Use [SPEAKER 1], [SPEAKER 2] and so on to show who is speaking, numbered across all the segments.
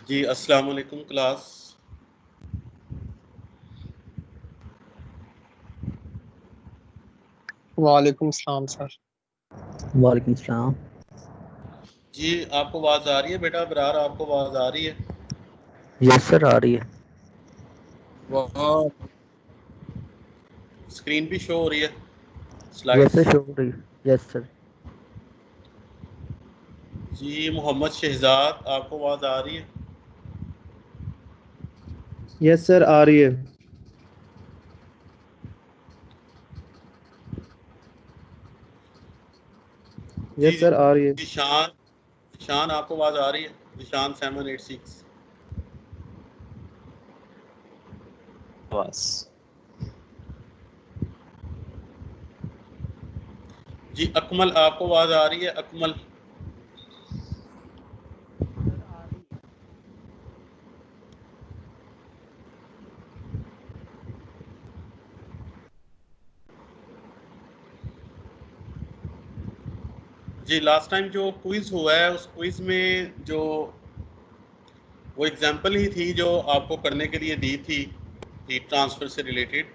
[SPEAKER 1] जी अस्सलाम वालेकुम क्लास।
[SPEAKER 2] वालेकुम सलाम सर।
[SPEAKER 3] वालेकुम सलाम।
[SPEAKER 1] जी आपको आवाज़ आ रही है बेटा? अबरार आपको आवाज़ आ रही है?
[SPEAKER 3] यस सर, आ रही है।
[SPEAKER 1] वहाँ स्क्रीन भी शो हो रही है
[SPEAKER 3] यस
[SPEAKER 1] स्लाइड्स?
[SPEAKER 3] सर, शो हो रही है। Yes sir.
[SPEAKER 1] जी मोहम्मद शहजाद आपको आवाज़ आ रही है?
[SPEAKER 4] यस सर, आ रही है।
[SPEAKER 1] जी
[SPEAKER 4] यस सर, आ रही है।
[SPEAKER 1] ईशान ईशान आपको आवाज़ आ रही है? ईशान 786।
[SPEAKER 5] बस
[SPEAKER 1] जी अकमल आपको आवाज़ आ रही है? अकमल जी लास्ट टाइम जो क्विज़ हुआ है उस क्विज़ में जो वो एग्जाम्पल ही थी जो आपको करने के लिए दी थी हीट ट्रांसफ़र से रिलेटेड।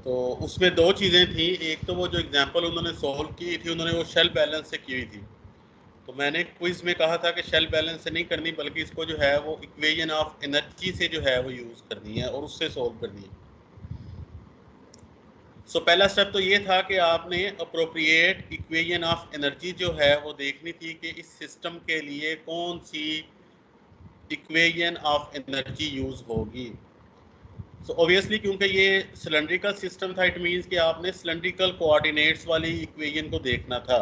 [SPEAKER 1] तो उसमें दो चीज़ें थी, एक तो वो जो एग्जांपल उन्होंने सॉल्व की थी उन्होंने वो शेल बैलेंस से की हुई थी। तो मैंने क्विज़ में कहा था कि शेल बैलेंस से नहीं करनी बल्कि इसको जो है वो इक्वेशन ऑफ एनर्जी से जो है वो यूज़ करनी है और उससे सॉल्व करनी है। सो पहला स्टेप तो ये था कि आपने अप्रोप्रिएट इक्वेशन ऑफ एनर्जी जो है वो देखनी थी कि इस सिस्टम के लिए कौन सी इक्वेशन ऑफ एनर्जी यूज़ होगी। सो ऑब्वियसली क्योंकि ये सिलेंड्रिकल सिस्टम था, इट मीन्स कि आपने सिलेंड्रिकल कोऑर्डिनेट्स वाली इक्वेशन को देखना था।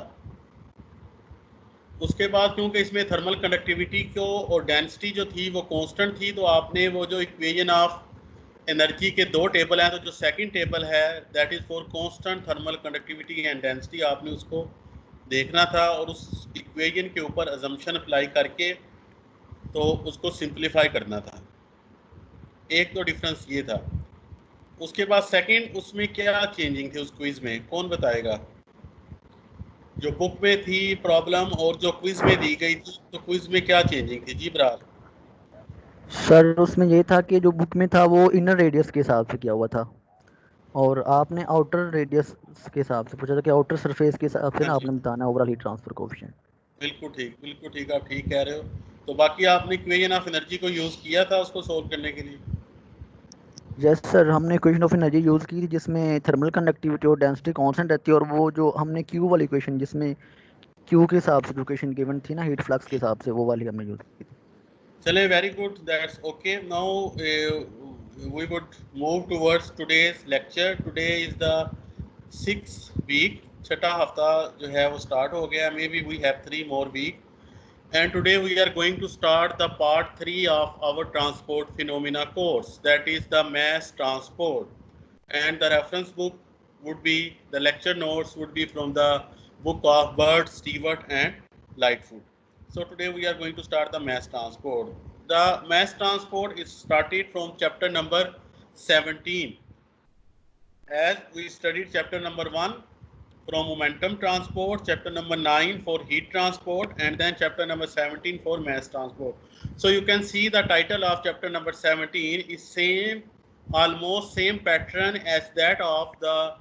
[SPEAKER 1] उसके बाद क्योंकि इसमें थर्मल कंडक्टिविटी को और डेंसिटी जो थी वो कांस्टेंट थी, तो आपने वो जो इक्वेशन ऑफ एनर्जी के दो टेबल हैं, तो जो सेकंड टेबल है that is for constant thermal conductivity and density, आपने उसको देखना था और उस इक्वेशन के ऊपर अजम्पशन अप्लाई करके तो उसको सिंप्लीफाई करना था। एक तो डिफरेंस ये था। उसके बाद सेकंड उसमें क्या चेंजिंग थी उस क्विज में, कौन बताएगा? जो बुक में थी प्रॉब्लम और जो क्विज में दी गई थी, तो क्विज में क्या चेंजिंग थी जी बरार?
[SPEAKER 3] सर उसमें ये था कि जो बुक में था वो इनर रेडियस के हिसाब से किया हुआ था और आपने आउटर रेडियस के हिसाब से पूछा था कि आउटर सरफेस के हिसाब से
[SPEAKER 1] हाँ
[SPEAKER 3] ना
[SPEAKER 1] जी,
[SPEAKER 3] आपने बताना ओवरऑल हीट ट्रांसफर कोएफिशिएंट।
[SPEAKER 1] बिल्कुल ठीक, आप ठीक कह रहे हो। तो बाकी आपने इक्वेशन ऑफ एनर्जी को यूज़ किया था उसको सोल्व करने के लिए?
[SPEAKER 3] यस सर, हमने इक्वेशन ऑफ एनर्जी यूज़ की थी जिसमें थर्मल कंडक्टिविटी और डेंसिटी कांस्टेंट रहती है और वो जो हमने क्यू वाली इक्वेशन जिसमें क्यू के हिसाब से जो इक्वेशन गिवन थी ना हीट फ्लक्स के हिसाब से, वो वाली हमने यूज़ की थी।
[SPEAKER 1] चले, very good, that's okay. Now we would move towards today's lecture. Today is the 6th week, छठा हफ्ता जो है वो स्टार्ट हो गया। Maybe we have 3 more week, and today we are going to start the part 3 of our transport phenomena course, that is the mass transport. And the reference book would be, the lecture notes would be from the book of Burt, Stewart and Lightfoot. So today we are going to start the mass transport. The mass transport is started from chapter number 17. As we studied chapter number 1 from momentum transport, chapter number 9 for heat transport, and then chapter number 17 for mass transport. So you can see the title of chapter number 17 is same, almost same pattern as that of the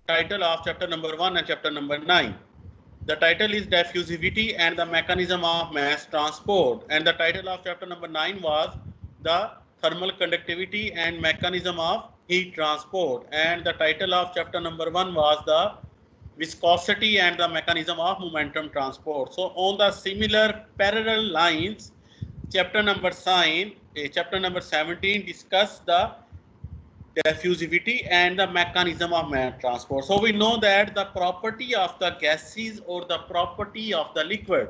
[SPEAKER 1] title of chapter number 1 and chapter number 9. The title is diffusivity and the mechanism of mass transport, and the title of chapter number 9 was the thermal conductivity and mechanism of heat transport, and the title of chapter number 1 was the viscosity and the mechanism of momentum transport. So on the similar parallel lines, chapter number 17 discuss the diffusivity and the mechanism of mass transport. So we know that the property of the gases or the property of the liquid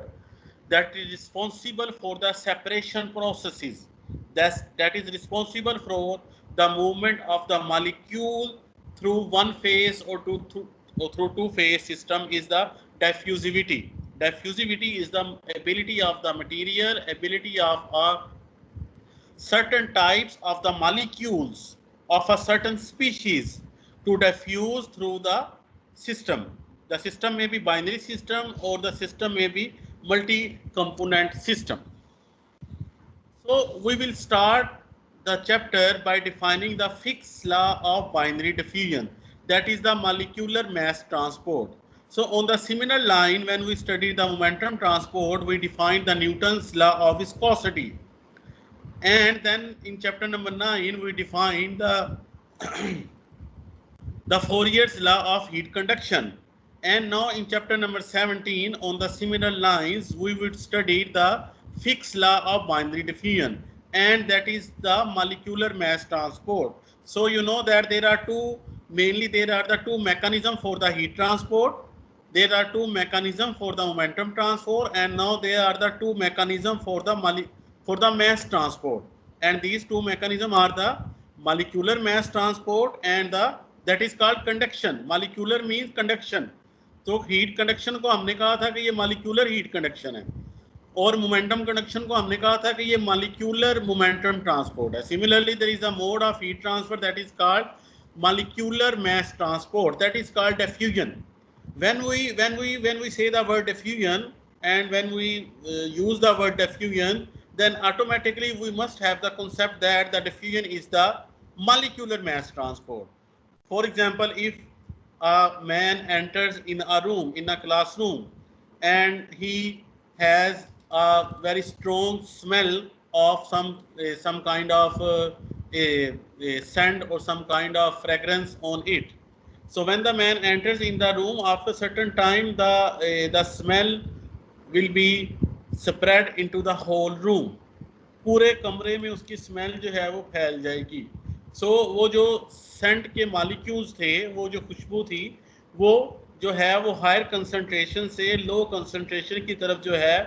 [SPEAKER 1] that is responsible for the separation processes, that is responsible for the movement of the molecule through one phase or through two phase system is the diffusivity. Diffusivity is the ability of the material, ability of certain types of the molecules of a certain species to diffuse through the system. The system may be binary system or the system may be multi-component system. So we will start the chapter by defining the Fick's law of binary diffusion, that is the molecular mass transport. So on the similar line, when we studied the momentum transport, we defined the Newton's law of viscosity. And then in chapter number 9, we defined the the Fourier's law of heat conduction. And now in chapter number 17, on the similar lines, we would study the Fick's law of binary diffusion, and that is the molecular mass transport. So you know that there are mainly there are the two mechanisms for the heat transport. There are two mechanisms for the momentum transport, and now there are the two mechanisms for the mass transport. And these two mechanisms are the molecular mass transport and that is called conduction. Molecular means conduction. तो heat conduction को हमने कहा था कि ये molecular heat conduction है, और momentum conduction को हमने कहा था कि ये मॉलिक्यूलर मोमेंटम ट्रांसपोर्ट है. Similarly there is a mode of heat transfer that is called molecular mass transport, that is called diffusion. When we say the word diffusion and when we use the word diffusion, then automatically we must have the concept that the diffusion is the molecular mass transport. For example, if a man enters in a room, in a classroom, and he has a very strong smell of some kind of a scent or some kind of fragrance on it. So when the man enters in the room, after a certain time, the smell will be spread into the whole room. पूरे कमरे में उसकी smell जो है वो फैल जाएगी. सो वो जो सेंट के मॉलिक्यूल्स थे, वो जो खुशबू थी, वो जो है वो हायर कंसंट्रेशन से लो कंसंट्रेशन की तरफ जो है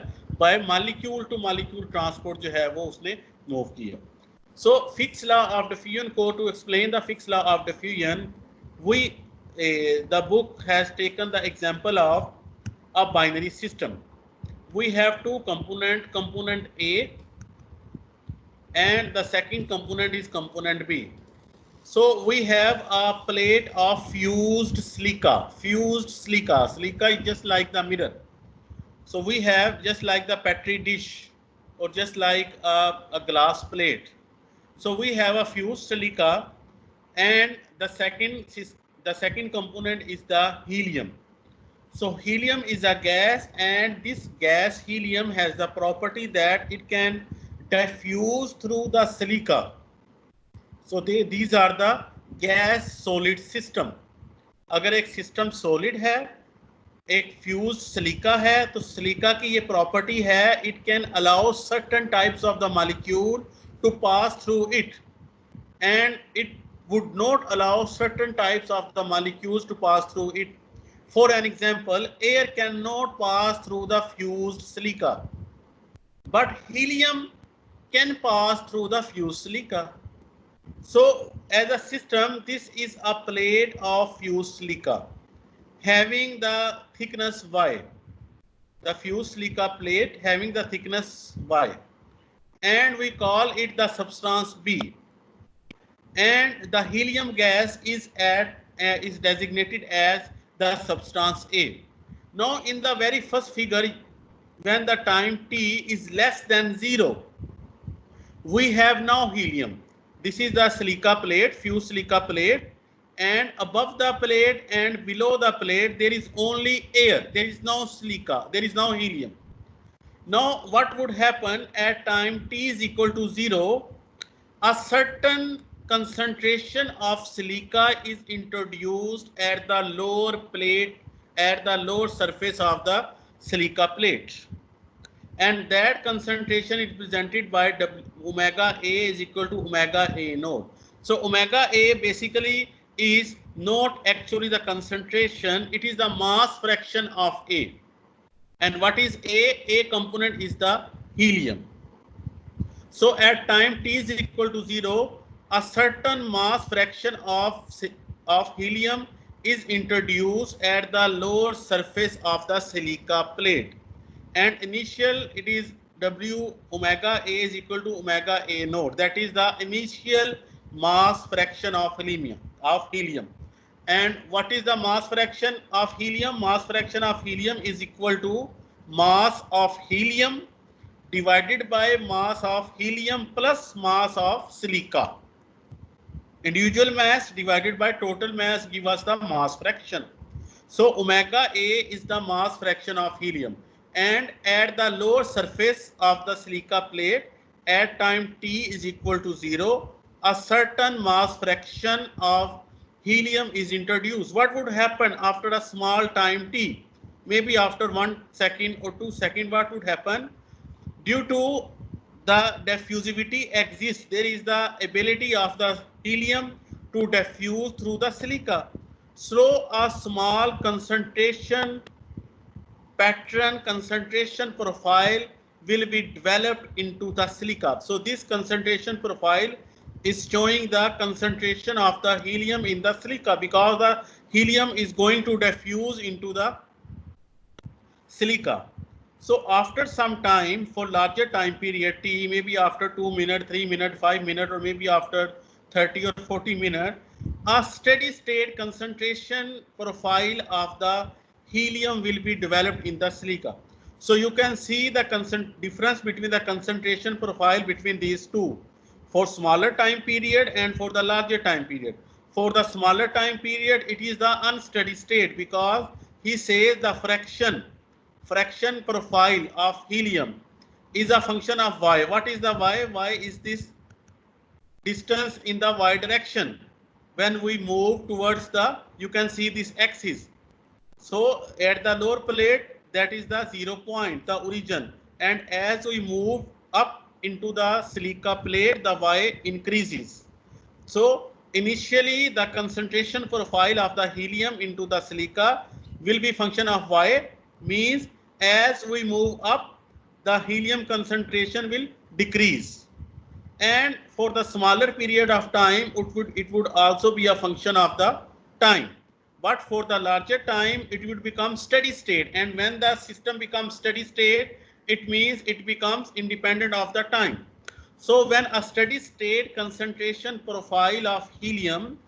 [SPEAKER 1] by molecule to molecule transport जो है वो उसने मूव किया. So Fick's law of diffusion को to explain the Fick's law of diffusion, we the book has taken the example of a binary system. We have two component A, and the second component is component B. So we have a plate of fused silica. Silica is just like the mirror. So we have just like the petri dish or just like a glass plate. So we have a fused silica, and the second component is the helium. So helium is a gas, and this gas helium has the property that it can diffuse through the silica. So these are the gas solid system. अगर एक system solid है, एक fuse silica है, तो silica की ये property है, it can allow certain types of the molecule to pass through it, and it would not allow certain types of the molecules to pass through it. For an example, air cannot pass through the fused silica, but helium can pass through the fused silica. So as a system, this is a plate of fused silica having the thickness Y. The fused silica plate having the thickness Y, and we call it the substance B. And the helium gas is designated as the substance A. Now in the very first figure, when the time t is less than 0, we have now helium. This is the silica plate, fused silica plate, and above the plate and below the plate there is only air. There is no silica, there is no helium. Now what would happen at time t is equal to 0? A certain concentration of silica is introduced at the lower plate, at the lower surface of the silica plate, and that concentration is presented by omega A is equal to omega A naught. So omega A basically is not actually the concentration, it is the mass fraction of A. And what is A? A component is the helium. So at time t is equal to 0, a certain mass fraction of helium is introduced at the lower surface of the silica plate, and initial it is W omega A is equal to omega A naught. That is the initial mass fraction of helium. And what is the mass fraction of helium? Mass fraction of helium is equal to mass of helium divided by mass of helium plus mass of silica. Individual mass divided by total mass give us the mass fraction. So omega A is the mass fraction of helium, and at the lower surface of the silica plate at time t is equal to 0, a certain mass fraction of helium is introduced. What would happen after a small time t? Maybe after 1 second or 2 seconds, what would happen? Due to the diffusivity exists, there is the ability of the helium to diffuse through the silica. So a small concentration pattern, concentration profile will be developed into the silica. So this concentration profile is showing the concentration of the helium in the silica, because the helium is going to diffuse into the silica. So after some time, for larger time period t, maybe after 2 minutes, 3 minutes, 5 minutes, or maybe after 30 or 40 minutes, a steady state concentration profile of the helium will be developed in the silica. So you can see the difference between the concentration profile between these two, for smaller time period and for the larger time period. For the smaller time period, it is the unsteady state, because he says the fraction profile of helium is a function of y. What is the y? Y is this distance in the y direction. When we move towards the, you can see this axis. So at the lower plate, that is the 0 point, the origin. And as we move up into the silica plate, the y increases. So initially the concentration profile of the helium into the silica will be function of y, means as we move up, the helium concentration will decrease. And for the smaller period of time, it would also be a function of the time. But for the larger time, it would become steady state. And when the system becomes steady state, it means it becomes independent of the time. So when a steady state concentration profile of helium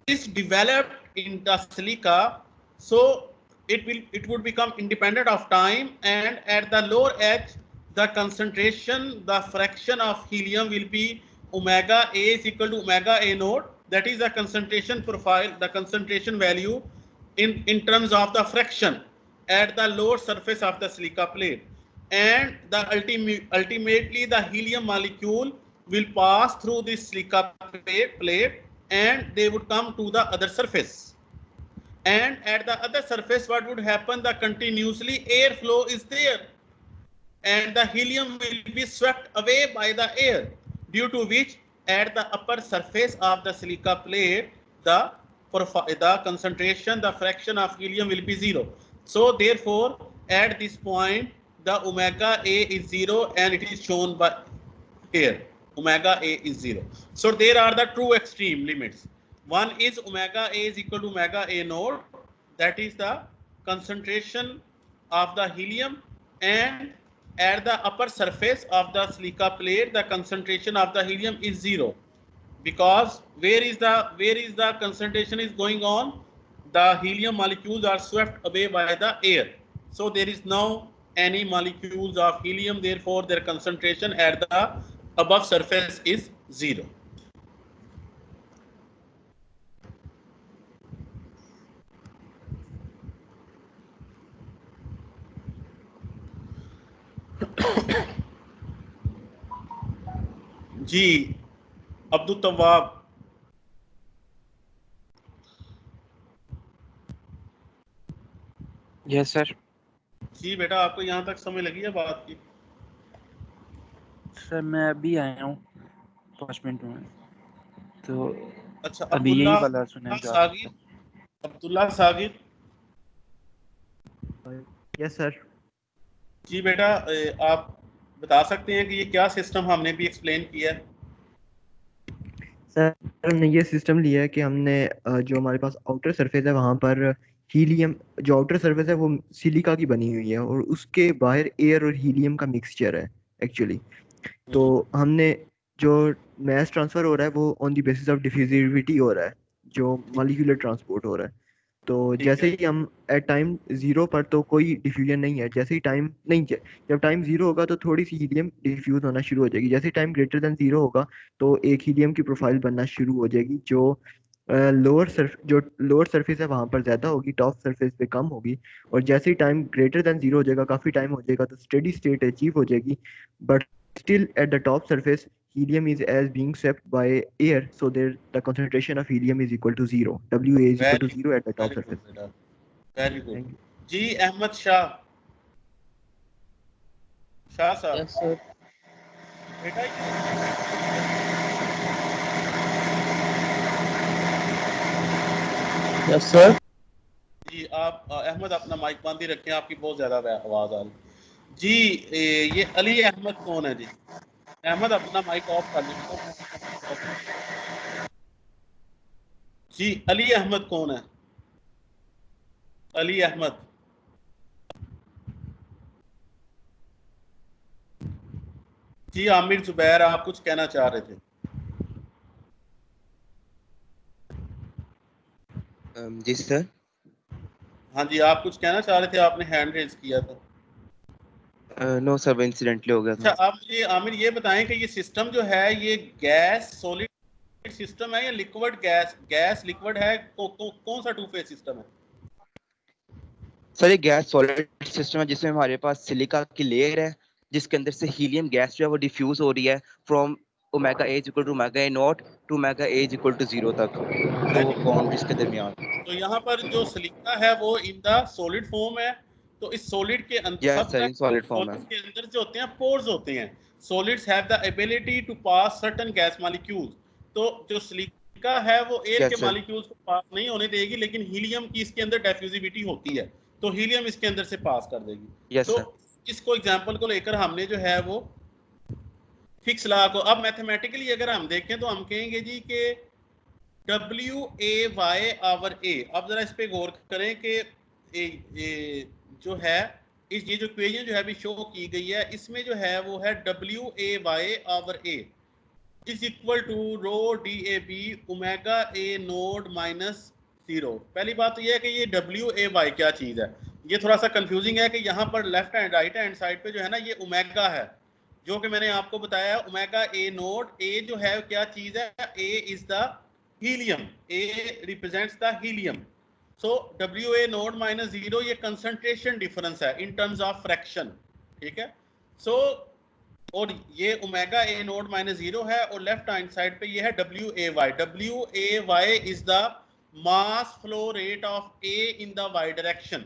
[SPEAKER 1] is developed in the silica, so it would become independent of time, and at the lower edge, the concentration, the fraction of helium will be omega A is equal to omega A naught. That is the concentration profile, the concentration value in terms of the fraction at the lower surface of the silica plate. And the ultimately the helium molecule will pass through this silica plate, and they would come to the other surface. And at the other surface, what would happen? The continuously airflow is there, and the helium will be swept away by the air, due to which at the upper surface of the silica plate, the concentration, the fraction of helium will be 0. So therefore, at this point, the omega A is 0, and it is shown by here. Omega A is 0. So there are the two extreme limits. One is omega A is equal to omega A naught, that is the concentration of the helium, and at the upper surface of the silica plate, the concentration of the helium is 0, because where is the concentration is going on? The helium molecules are swept away by the air. So there is no any molecules of helium, therefore their concentration at the above surface is 0. जी Abdul Tawab,
[SPEAKER 2] yes sir.
[SPEAKER 1] जी बेटा, आपको यहाँ तक समय लगी है बात की?
[SPEAKER 5] सर मैं अभी आया हूँ 5 मिनट में, तो
[SPEAKER 1] अच्छा,
[SPEAKER 5] अभी यही वाला सुना जो आप
[SPEAKER 1] अब्दुल्ला सागिर।
[SPEAKER 4] Yes sir.
[SPEAKER 1] जी बेटा, आप बता सकते हैं कि ये क्या सिस्टम हमने भी एक्सप्लेन किया है?
[SPEAKER 4] सर हमने ये सिस्टम लिया है कि हमने जो हमारे पास आउटर सरफेस है वहाँ पर हीलियम, जो आउटर सरफेस है वो सिलिका की बनी हुई है और उसके बाहर एयर और हीलियम का मिक्सचर है एक्चुअली। तो हमने जो मैस ट्रांसफर हो रहा है वो on the basis of diffusivity हो रहा है, जो मॉलिक्यूलर ट्रांसपोर्ट हो रहा है। तो
[SPEAKER 1] ठीक
[SPEAKER 4] जैसे
[SPEAKER 1] है।
[SPEAKER 4] ही हम एट टाइम 0 पर तो कोई डिफ्यूजन नहीं है, जैसे ही टाइम नहीं, जब टाइम 0 होगा तो थोड़ी सी हीलियम डिफ्यूज होना शुरू हो जाएगी, जैसे टाइम ग्रेटर देन 0 होगा तो एक हीलियम की प्रोफाइल बनना शुरू हो जाएगी, जो लोअर सरफेस है वहां पर ज्यादा होगी, टॉप सरफेस पे कम होगी। और जैसे ही टाइम ग्रेटर देन 0 हो जाएगा, काफी टाइम हो जाएगा, तो स्टेडी स्टेट अचीव हो जाएगी, but still at the top surface helium is as being swept by air, so there the concentration of helium is equal to 0, wa is equal to
[SPEAKER 1] very
[SPEAKER 4] 0 at the top
[SPEAKER 1] very good
[SPEAKER 4] surface.
[SPEAKER 1] बेटा, very good.
[SPEAKER 4] Thank you.
[SPEAKER 1] जी अहमद शाह, शाह साहब
[SPEAKER 2] yes sir.
[SPEAKER 1] बेटा
[SPEAKER 2] yes sir.
[SPEAKER 1] जी आप अहमद अपना mic बंद ही रखें, आपकी बहुत ज्यादा आवाज आ रही जी। ये अली अहमद कौन है जी? अहमद अपना माइक ऑफ कर लीजिए जी। अली अहमद कौन है? अली अहमद। जी आमिर जुबैर, आप कुछ कहना चाह रहे थे?
[SPEAKER 6] जी सर।
[SPEAKER 1] हाँ जी, आप कुछ कहना चाह रहे थे, आपने हैंड रेज किया था।
[SPEAKER 6] नो सर, वो इंसिडेंटली हो गया
[SPEAKER 1] अच्छा,
[SPEAKER 6] था।
[SPEAKER 1] आप मुझे आमिर ये बताएं कि ये सिस्टम जो है ये गैस सॉलिड सिस्टम है या लिक्विड गैस लिक्विड है? कौन सा टू फेज सिस्टम है?
[SPEAKER 6] सर ये गैस सॉलिड सिस्टम है जिसमें हमारे पास सिलिका की लेयर है, जिसके अंदर से हीलियम गैस जो है वो डिफ्यूज हो रही है from omega A equal to omega A naught to omega A equal to 0 तक, दो बाउंड्रीज के दरमियान।
[SPEAKER 1] तो यहाँ पर जो सिलिका है वो इन द सॉलिड फॉर्म है। तो इस सॉलिड के अंदर
[SPEAKER 6] यस
[SPEAKER 1] सब
[SPEAKER 6] सर, इन सॉलिड फॉर्म है।
[SPEAKER 1] सॉलिड के अंदर जो होते हैं पोर्स होते हैं। Solids have the ability to pass certain gas molecules. तो जो सिलिका है वो एयर के
[SPEAKER 6] यस सर।
[SPEAKER 1] मॉलिक्यूल्स को पास नहीं होने देगी, लेकिन हीलियम की इसके अंदर डिफ्यूजिविटी होती है, तो हीलियम इसके अंदर से पास कर देगी।
[SPEAKER 6] यस
[SPEAKER 1] तो
[SPEAKER 6] सर।
[SPEAKER 1] इसको एग्जांपल को लेकर हमने जो है वो फिक्स लॉ को, अब मैथमेटिकली अगर हम देखें तो हम कहेंगे जी कि WAY/A। अब जरा इस पे गौर करें कि ये जो है ये जो इक्वेशन जो है अभी शो की गई है, इसमें जो है वो है WAY/A is equal to rho DAB omega A naught minus 0। पहली बात तो ये है कि ये WAY क्या चीज है, ये थोड़ा सा कंफ्यूजिंग है कि यहाँ पर left hand right hand side पे जो है ना ये ओमेगा है, जो कि मैंने आपको बताया ओमेगा A नोड। A जो है क्या चीज है? A is the helium, A represents the helium. So WA node minus 0 ये कंसंट्रेशन डिफरेंस है इन टर्म्स ऑफ फ्रैक्शन, ठीक है। सो और ये ओमेगा A नोड माइनस 0 है, और लेफ्ट हैंड साइड पे ये है WAY। WAY is the mass flow rate of A in the Y direction,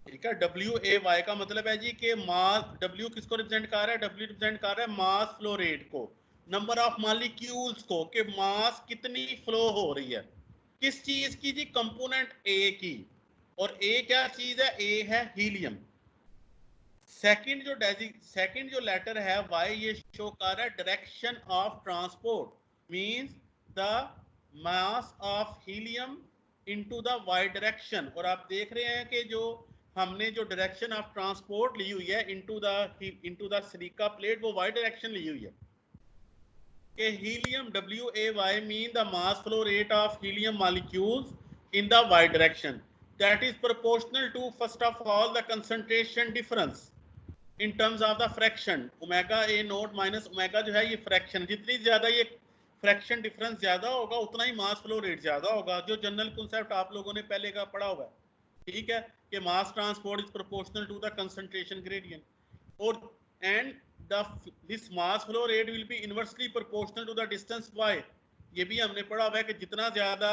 [SPEAKER 1] ठीक है। WAY का मतलब है जी कि मास, W किसको रिप्रेजेंट कर रहा है? W रिप्रेजेंट कर रहा है मास फ्लो रेट को, नंबर ऑफ मॉलिक्यूल्स को, कि मास कितनी फ्लो हो रही है किस चीज की जी? कंपोनेंट A की। और A क्या चीज है? A है हीलियम। सेकंड जो लेटर है Y, ये शो कर रहा है direction of transport, means the mass of helium into the Y direction. और आप देख रहे हैं कि जो हमने जो डायरेक्शन ऑफ ट्रांसपोर्ट ली हुई है इनटू द सिलिका प्लेट, वो वाई डायरेक्शन ली हुई है कि helium WAY mean the mass flow rate of helium molecules in the Y direction, that is proportional to first of all the concentration difference in terms of the fraction. Omega A naught minus omega जो है ये fraction, जितनी ज्यादा ये fraction difference ज्यादा होगा उतना ही मास flow rate ज्यादा होगा, जो जनरल कॉन्सेप्ट आप लोगों ने पहले का पढ़ा हुआ है, ठीक है, कि mass transport is proportional to the concentration gradient. और and this mass flow rate will be inversely proportional to the distance y। ये भी हमने पढ़ा हुआ है कि जितना ज्यादा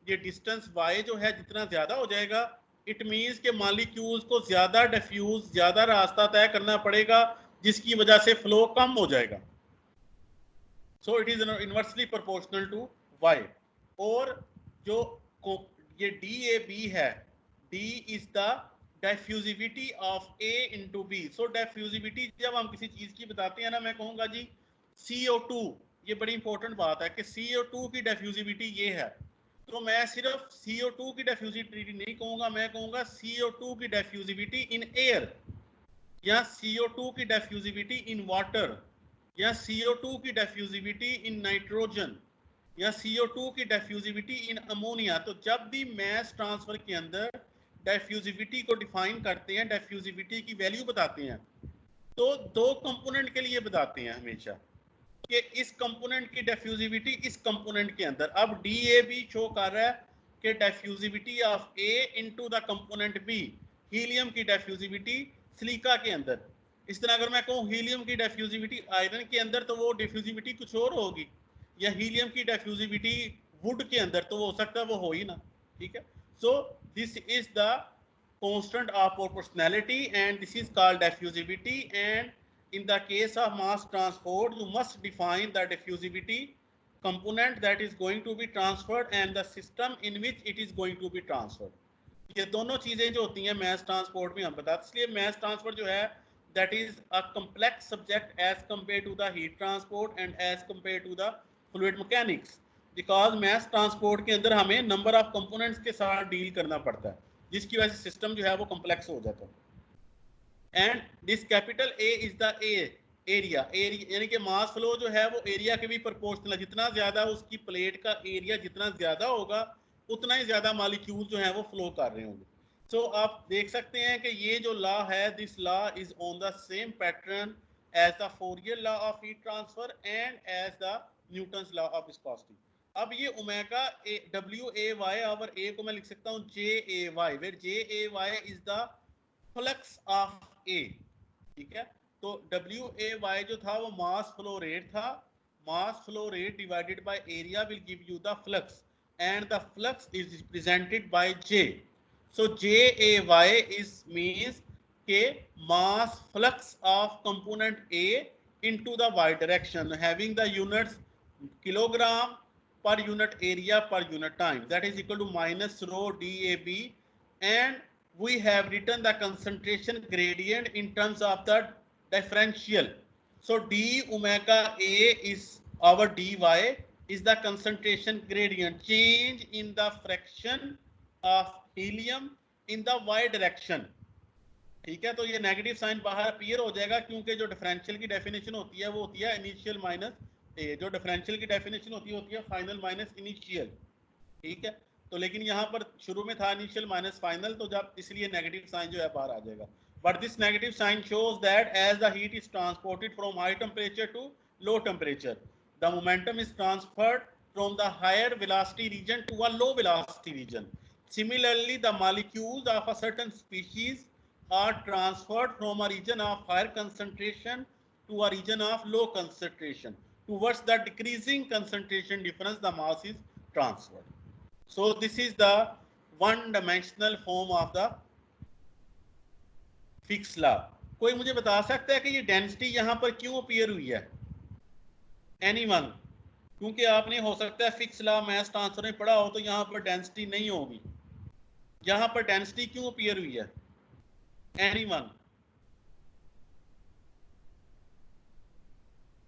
[SPEAKER 1] ये डिस्टेंस y जो है जितना ज्यादा हो जाएगा, इट मीन्स के मॉलिक्यूल्स को ज्यादा डिफ्यूज, ज्यादा रास्ता तय करना पड़ेगा, जिसकी वजह से फ्लो कम हो जाएगा। So it is inversely proportional to y। और जो ये DAB है, D is the diffusivity of A into B। So diffusivity जब हम किसी चीज की बताते हैं ना, मैं कहूंगा जी CO2, ये बड़ी इंपॉर्टेंट बात है कि CO2 की डिफ्यूजिविटी ये है, तो मैं सिर्फ CO2 की डिफ्यूजिविटी नहीं कहूंगा, मैं कहूंगा CO2 की डिफ्यूजिविटी इन एयर, या CO2 की डिफ्यूजिविटी इन वाटर, या CO2 की डिफ्यूजिविटी इन नाइट्रोजन, या CO2 की डिफ्यूजिविटी इन अमोनिया। तो जब भी मैस ट्रांसफर के अंदर डिफ्यूजिविटी को डिफाइन करते हैं, डिफ्यूजिविटी की वैल्यू बताते हैं, तो दो कंपोनेंट के लिए बताते हैं हमेशा कि इस कंपोनेंट की डिफ्यूजिविटी इस कंपोनेंट के अंदर। अब DAB शो कर रहा है कि diffusivity of A into the component B, helium की डिफ्यूजिविटी सिलिका के अंदर। इस तरह अगर मैं कहूँ हीलियम की डिफ्यूजिविटी आयरन के अंदर, तो वो डिफ्यूजिविटी कुछ और होगी, या हीलियम की डिफ्यूजिविटी वुड के अंदर, तो वो हो सकता है वो हो ही ना। ठीक है, सो this is the constant of proportionality and this is called diffusivity. And in the case of mass transport, you must define the diffusivity component that is going to be transferred and the system in which it is going to be transferred. ये दोनों चीजें जो होती हैं mess transport में हम बताते, इसलिए मैस ट्रांसफर जो है that is a complex subject as compared to the heat transport and as compared to the fluid mechanics, because mass transport के अंदर हमें number of components के साथ डील करना पड़ता है, जिसकी वजह से सिस्टम जो है वो कॉम्प्लेक्स हो जाता है। And this capital A is the area, यानी कि मास फ्लो जो है वो एरिया के भी प्रोपोर्शनल है। जितना ज्यादा उसकी प्लेट का एरिया जितना ज्यादा होगा, उतना ही ज्यादा मॉलिक्यूल जो है वो फ्लो कर रहे होंगे। सो आप देख सकते हैं कि ये जो लॉ है, this law is on the same pattern as the Fourier law of heat transfer and as the Newton's law of viscosity. अब ये ओमेगा WAY और A को मैं लिख सकता हूँ JAY, where JAY is the flux of A। ठीक है, तो WAY जो था वो मास फ्लो रेट था, mass flow rate divided by area will give you the flux and the flux is represented by J। So JAY is means के mass flux of component A into the y direction having the units kilogram per unit area per unit time, that is equal to minus rho DAB, and we have written the concentration gradient in terms of the differential. So d omega A is our dy is the concentration gradient, change in the fraction of helium in the y direction। ठीक है, तो ये negative sign बाहर appear हो जाएगा, क्योंकि जो differential की डेफिनेशन होती है वो होती है इनिशियल माइनस ए, जो डिफरेंशियल की डेफिनेशन होती है फाइनल माइनस इनिशियल। ठीक है, तो लेकिन यहाँ पर शुरू में था इनिशियल माइनस फाइनल, तो जब इसलिए नेगेटिव साइन जो है बाहर आ जाएगा। But this negative sign shows that as the heat is transported from high temperature to low temperature, the momentum is transferred from the higher velocity region to a low velocity region. Similarly, the molecules of a certain species are transferred from a region of higher concentration to a region of low concentration. Towards the decreasing concentration difference, the mass is transferred. So this is the one-dimensional form of the Fick's law. कोई मुझे बता सकता है कि ये density यहाँ पर क्यों अपीयर हुई है? Anyone? क्योंकि आपने हो सकता है फिक्स लॉ मैस ट्रांसफर में पढ़ा हो, तो यहाँ पर डेंसिटी नहीं होगी। यहाँ पर डेंसिटी क्यों अपीयर हुई है? Anyone?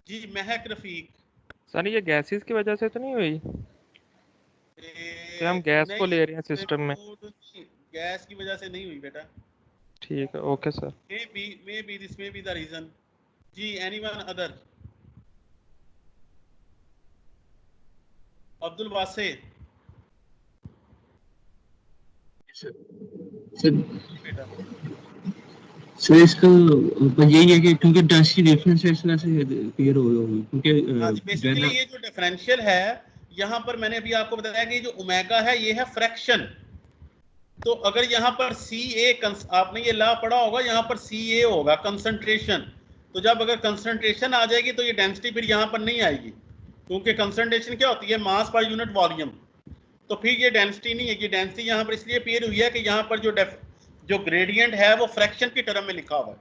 [SPEAKER 1] जी महक रफीक।
[SPEAKER 7] सर ये गैसेस की वजह से तो नहीं हुई कि हम गैस को ले रहे हैं सिस्टम में?
[SPEAKER 1] गैस की वजह से नहीं हुई बेटा।
[SPEAKER 7] ठीक है, okay sir.
[SPEAKER 1] maybe this may be the reason। जी anyone other? Abdul Wase.
[SPEAKER 8] Sir इसका यही है कि क्योंकि डेंसिटी डिफरेंस है, इस वजह से क्लियर होगी, क्योंकि
[SPEAKER 1] बेसिकली ये जो डिफरेंशियल है, यहाँ पर मैंने अभी आपको बताया कि जो ओमेगा है ये है फ्रैक्शन। तो अगर यहाँ पर CA, आपने ये लॉ पढ़ा होगा, यहाँ पर CA होगा कंसंट्रेशन। तो जब अगर कंसंट्रेशन आ जाएगी तो ये डेंसिटी फिर यहाँ पर नहीं आएगी, क्योंकि कंसंट्रेशन क्या होती है? मास पर यूनिट वॉल्यूम। तो फिर ये डेंसिटी नहीं है, ये डेंसिटी यहाँ पर इसलिए अपीयर हुई है कि यहाँ पर जो ग्रेडियंट है वो फ्रैक्शन की टर्म में लिखा हुआ है।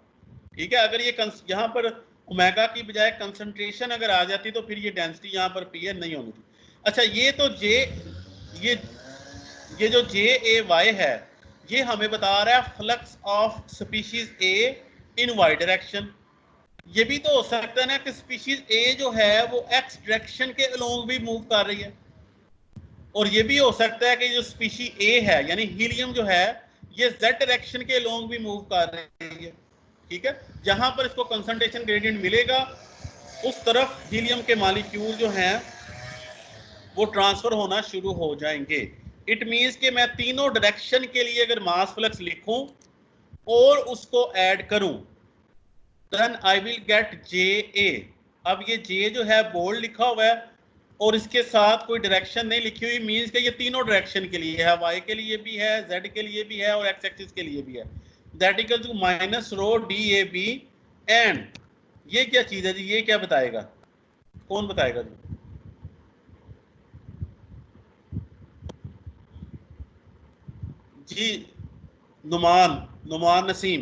[SPEAKER 1] ठीक है, अगर ये यहाँ पर ओमेगा की बजाय कंसंट्रेशन अगर आ जाती तो फिर ये डेंसिटी यहाँ पर अपीयर नहीं होनी थी। अच्छा, ये तो ये जो JAY है, ये हमें बता रहा है flux of species A in Y direction. ये भी तो हो सकता है ना कि स्पीशीज A जो है वो X डायरेक्शन के अलोंग भी मूव कर रही है, और ये भी हो सकता है कि जो स्पीशी A है यानी हीलियम जो है ये Z डायरेक्शन के अलोंग भी मूव कर रही है। ठीक है, जहां पर इसको कंसंट्रेशन ग्रेडियंट मिलेगा उस तरफ हीलियम के मॉलिक्यूल जो हैं वो ट्रांसफर होना शुरू हो जाएंगे। इट मींस कि मैं तीनों डायरेक्शन के लिए अगर मास फ्लक्स लिखूं और उसको ऐड करूं, देन आई विल गेट जे ए। अब ये जे जो है बोल्ड लिखा हुआ है और इसके साथ कोई डायरेक्शन नहीं लिखी हुई, मींस कि ये तीनों डायरेक्शन के लिए है, वाई के लिए भी है, जेड के लिए भी है और एक्स एक्सिस के लिए भी है। That equal to minus rho D A B. And ये क्या चीज है जी, ये क्या बताएगा, कौन बताएगा जी? जी नुमान नसीम।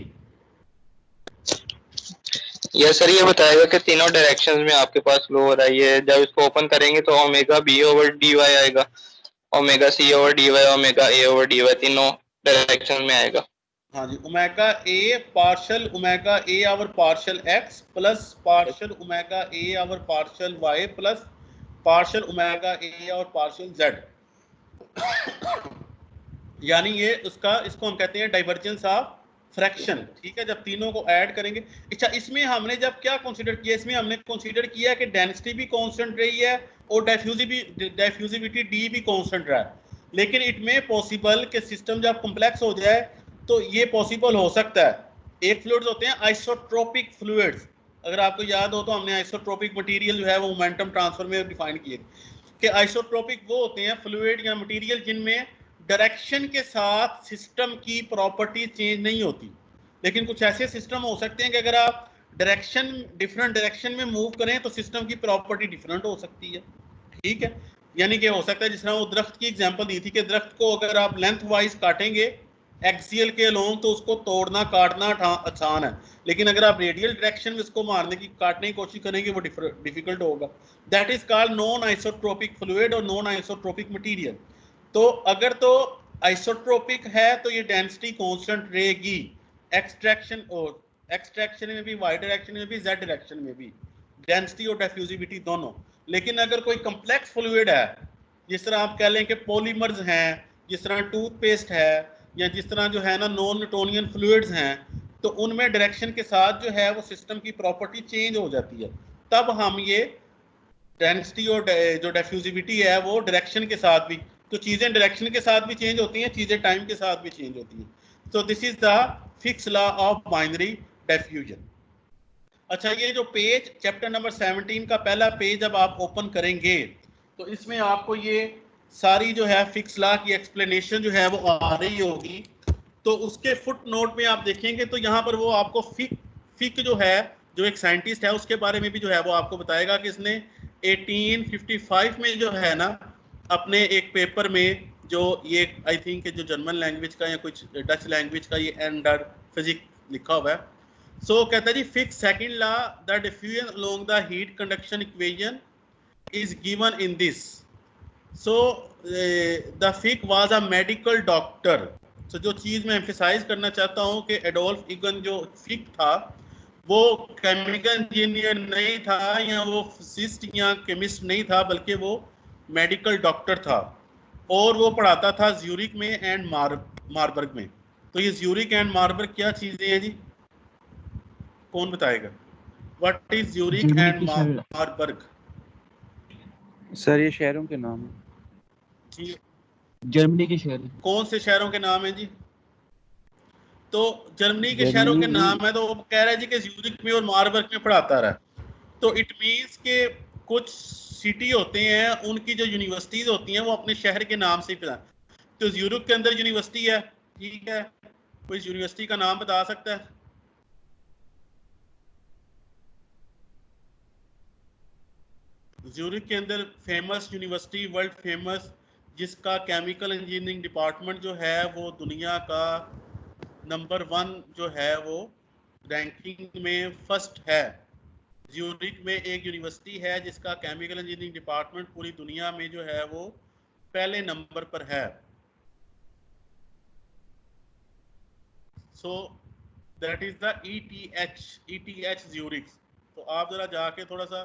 [SPEAKER 9] यस सर, ये बताएगा कि तीनों डायरेक्शंस में आपके पास फ्लो हो रहा है। ये जब इसको ओपन करेंगे तो omega B over D Y आएगा, omega C over D Y, omega A over D Y, तीनों डायरेक्शन में आएगा।
[SPEAKER 1] हाँ जी, omega A partial omega A over partial X plus partial omega A over partial Y plus partial omega A over partial Z. यानी ये उसका, इसको हम कहते हैं डाइवर्जेंस ऑफ फ्रैक्शन। ठीक है, जब तीनों को ऐड करेंगे। अच्छा, इसमें हमने जब क्या कंसीडर किया, इसमें हमने कंसीडर किया कि डेंसिटी भी कांस्टेंट रही है और डिफ्यूजिविटी डी भी कांस्टेंट रहा है। लेकिन इट में पॉसिबल कि सिस्टम जब कॉम्प्लेक्स हो जाए तो ये पॉसिबल हो सकता है। एक फ्लूइड्स होते हैं आइसोट्रोपिक फ्लूइड्स, अगर आपको याद हो तो हमने आइसोट्रोपिक मटेरियल जो है वो मोमेंटम ट्रांसफर में डिफाइन किए कि आइसोट्रोपिक वो होते हैं फ्लूइड या मटेरियल जिनमें डायरेक्शन के साथ सिस्टम की प्रॉपर्टी चेंज नहीं होती। लेकिन कुछ ऐसे सिस्टम हो सकते हैं कि अगर आप डिफरेंट डायरेक्शन में मूव करें तो सिस्टम की प्रॉपर्टी डिफरेंट हो सकती है। ठीक है, यानी कि हो सकता है जिस तरह वो दरख्त की एग्जांपल दी थी कि दरख्त को अगर आप लेंथ वाइज काटेंगे एक्सियल के अलोंग तो उसको तोड़ना काटना आसान है, लेकिन अगर आप रेडियल डायरेक्शन में इसको मारने की काटने की कोशिश करेंगे वो डिफिकल्ट होगा। That is called non isotropic fluid और नॉन आइसोट्रोपिक मटेरियल। तो अगर तो आइसोट्रोपिक है तो ये डेंसिटी कांस्टेंट रहेगी, एक्सट्रैक्शन में भी, वाई डायरेक्शन में भी, जेड डायरेक्शन में भी, डेंसिटी और डिफ्यूजिविटी दोनों। लेकिन अगर कोई कम्प्लेक्स फ्लूइड है, जिस तरह आप कह लें कि पॉलीमर्स हैं, जिस तरह टूथपेस्ट है, या जिस तरह जो है ना नॉन न्यूटोनियन फ्लूइड्स हैं, तो उनमें डायरेक्शन के साथ जो है वो सिस्टम की प्रॉपर्टी चेंज हो जाती है। तब हम ये डेंसिटी और जो डिफ्यूजिविटी है वो डायरेक्शन के साथ भी, तो चीज़ें डायरेक्शन के साथ भी चेंज होती हैं, चीज़ें टाइम के साथ भी चेंज होती हैं। सो this is the Fick's law of binary diffusion. अच्छा, ये जो पेज चैप्टर नंबर 17 का पहला पेज जब आप ओपन करेंगे तो इसमें आपको ये सारी जो है फिक्स लॉ की एक्सप्लेनेशन जो है वो आ रही होगी। तो उसके फुट नोट में आप देखेंगे तो यहाँ पर वो आपको फिक जो है, जो एक साइंटिस्ट है, उसके बारे में भी जो है वो आपको बताएगा कि इसने 1855 में जो है ना अपने एक पेपर में, जो ये आई थिंक जो जर्मन लैंग्वेज का या कुछ डच लैंग्वेज का ये एंडर फिजिक्स लिखा हुआ है। सो कहता है जी, Fick's second law, the diffusion along the heat conduction equation is given in this. So the Fick was a medical doctor. So जो चीज़ मैं एम्फेसाइज करना चाहता हूँ कि एडोल्फ इगन जो फिक था वो केमिकल इंजीनियर नहीं था या वो फिजिस्ट या केमिस्ट नहीं था, बल्कि वो मेडिकल डॉक्टर था और वो पढ़ाता था ज्यूरिक में एंड मार्बर्ग में। तो ये ज्यूरिक एंड मार्बर्ग क्या चीज़ें हैं जी, कौन बताएगा? What is Zurich and Marburg?
[SPEAKER 5] Sir ये शहरों के नाम
[SPEAKER 1] जी,
[SPEAKER 8] जर्मनी के शहर।
[SPEAKER 1] कौन से शहरों के नाम है जी? तो जर्मनी के शहरों के नाम है, तो वो कह रहा है जी कि ज्यूरिक में और मार्बर्ग में पढ़ाता रहा। तो इट मींस के कुछ सिटी होते हैं उनकी जो यूनिवर्सिटीज होती हैं वो अपने शहर के नाम से ही। तो ज्यूरिक के अंदर यूनिवर्सिटी है, ठीक है, कोई यूनिवर्सिटी का नाम बता सकता है? ज्यूरिक के अंदर फेमस यूनिवर्सिटी, वर्ल्ड फेमस, जिसका केमिकल इंजीनियरिंग डिपार्टमेंट जो है वो दुनिया का नंबर 1 जो है वो रैंकिंग में फर्स्ट है। ज्यूरिक में एक यूनिवर्सिटी है जिसका केमिकल इंजीनियरिंग डिपार्टमेंट पूरी दुनिया में जो है वो पहले नंबर पर है। So that is the ETH Zurich. तो आप जरा जाके थोड़ा सा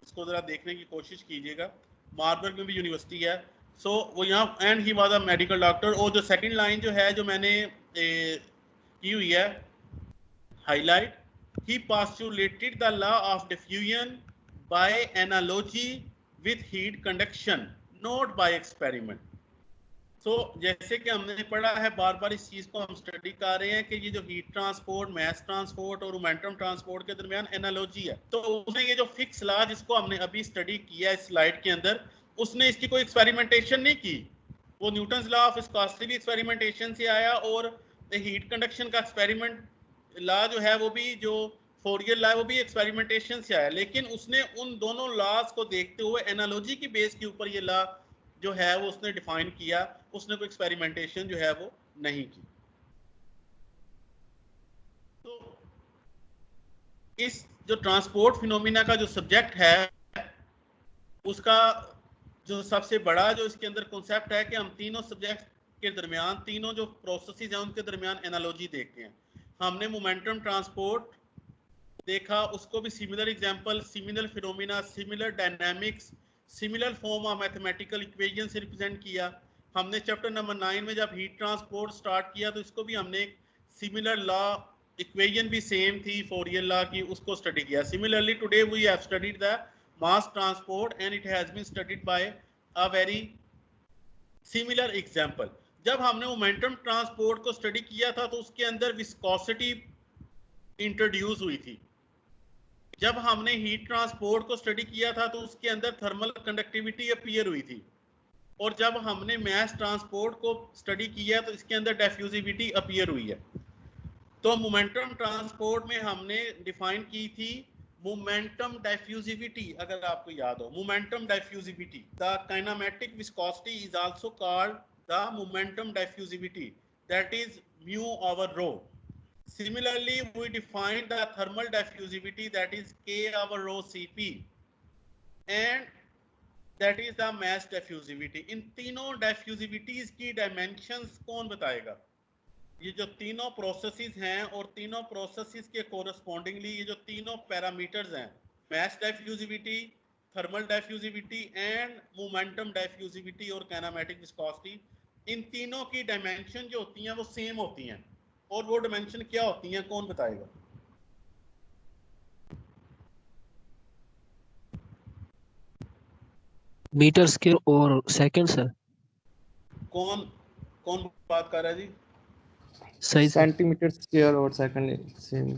[SPEAKER 1] इसको जरा देखने की कोशिश कीजिएगा। मार्बर्ग में भी यूनिवर्सिटी है। सो वो यहाँ, and he was a medical doctor. और जो सेकंड लाइन जो है जो मैंने की हुई है highlight, he postulated the law of diffusion by analogy with heat conduction, not by experiment. So जैसे कि हमने पढ़ा है, बार बार इस चीज को हम स्टडी कर रहे हैं कि ये जो हीट ट्रांसपोर्ट, मास ट्रांसपोर्ट और मोमेंटम ट्रांसपोर्ट के दरमियान एनालॉजी है। तो उसने ये जो फिक्स लॉ जिसको हमने अभी स्टडी किया इस स्लाइड के अंदर, उसने इसकी कोई एक्सपेरिमेंटेशन नहीं की। वो न्यूटन्स लॉ ऑफ विस्कोसिटी भी एक्सपेरिमेंटेशन से आया और हीट कंडक्शन का एक्सपेरिमेंट लॉ जो है वो भी, जो फोरियर लॉ है वो भी एक्सपेरिमेंटेशन से आया। लेकिन उसने उन दोनों लॉज को देखते हुए एनालॉजी की बेस के ऊपर ये लॉ जो है वो उसने डिफाइन किया, उसने कोई एक्सपेरिमेंटेशन जो है वो नहीं की। तो इस जो ट्रांसपोर्ट फिनोमिना का जो सब्जेक्ट है, उसका जो सबसे बड़ा जो इसके अंदर कॉन्सेप्ट है कि हम तीनों सब्जेक्ट के दरमियान, तीनों जो प्रोसेसेस हैं उनके दरमियान एनालॉजी देखते हैं। हमने मोमेंटम ट्रांसपोर्ट देखा, उसको भी similar example, similar phenomena, similar dynamics, similar form of mathematical equation से रिप्रेजेंट किया। हमने चैप्टर नंबर 9 में जब हीट ट्रांसपोर्ट स्टार्ट किया तो इसको भी हमने सिमिलर लॉ, इक्वेशन भी सेम थी फोरियर लॉ की, उसको स्टडी किया। Similarly today we have studied the mass transport and it has been studied by a very similar example. जब हमने मोमेंटम ट्रांसपोर्ट को स्टडी किया था तो उसके अंदर विस्कोसिटी इंट्रोड्यूस हुई थी। जब हमने हीट ट्रांसपोर्ट को स्टडी किया था तो उसके अंदर थर्मल कंडक्टिविटी अपीयर हुई थी। और जब हमने मास ट्रांसपोर्ट को स्टडी किया तो इसके अंदर डिफ्यूजिविटी अपीयर हुई है। तो मोमेंटम ट्रांसपोर्ट में हमने डिफाइन की थी मोमेंटम डिफ्यूजिविटी, अगर आपको याद हो, momentum diffusivity, the kinematic viscosity is also called the momentum diffusivity, that is mu over rho. Similarly, we define the thermal diffusivity, that is K over rho Cp, and that is the mass diffusivity. इन तीनों diffusivities की dimensions कौन बताएगा? ये जो तीनों processes हैं और तीनों processes के correspondingly ये जो तीनों parameters हैं, mass diffusivity, thermal diffusivity and momentum diffusivity और kinematic viscosity, इन तीनों की dimension जो होती हैं वो same होती हैं। और वो डायमेंशन क्या होती हैं, कौन बताएगा?
[SPEAKER 2] मीटर स्क्वायर और सेकंड सर।
[SPEAKER 1] कौन कौन बात कर रहा है जी?
[SPEAKER 7] सही, सेंटीमीटर स्क्वायर और सेकंड सेम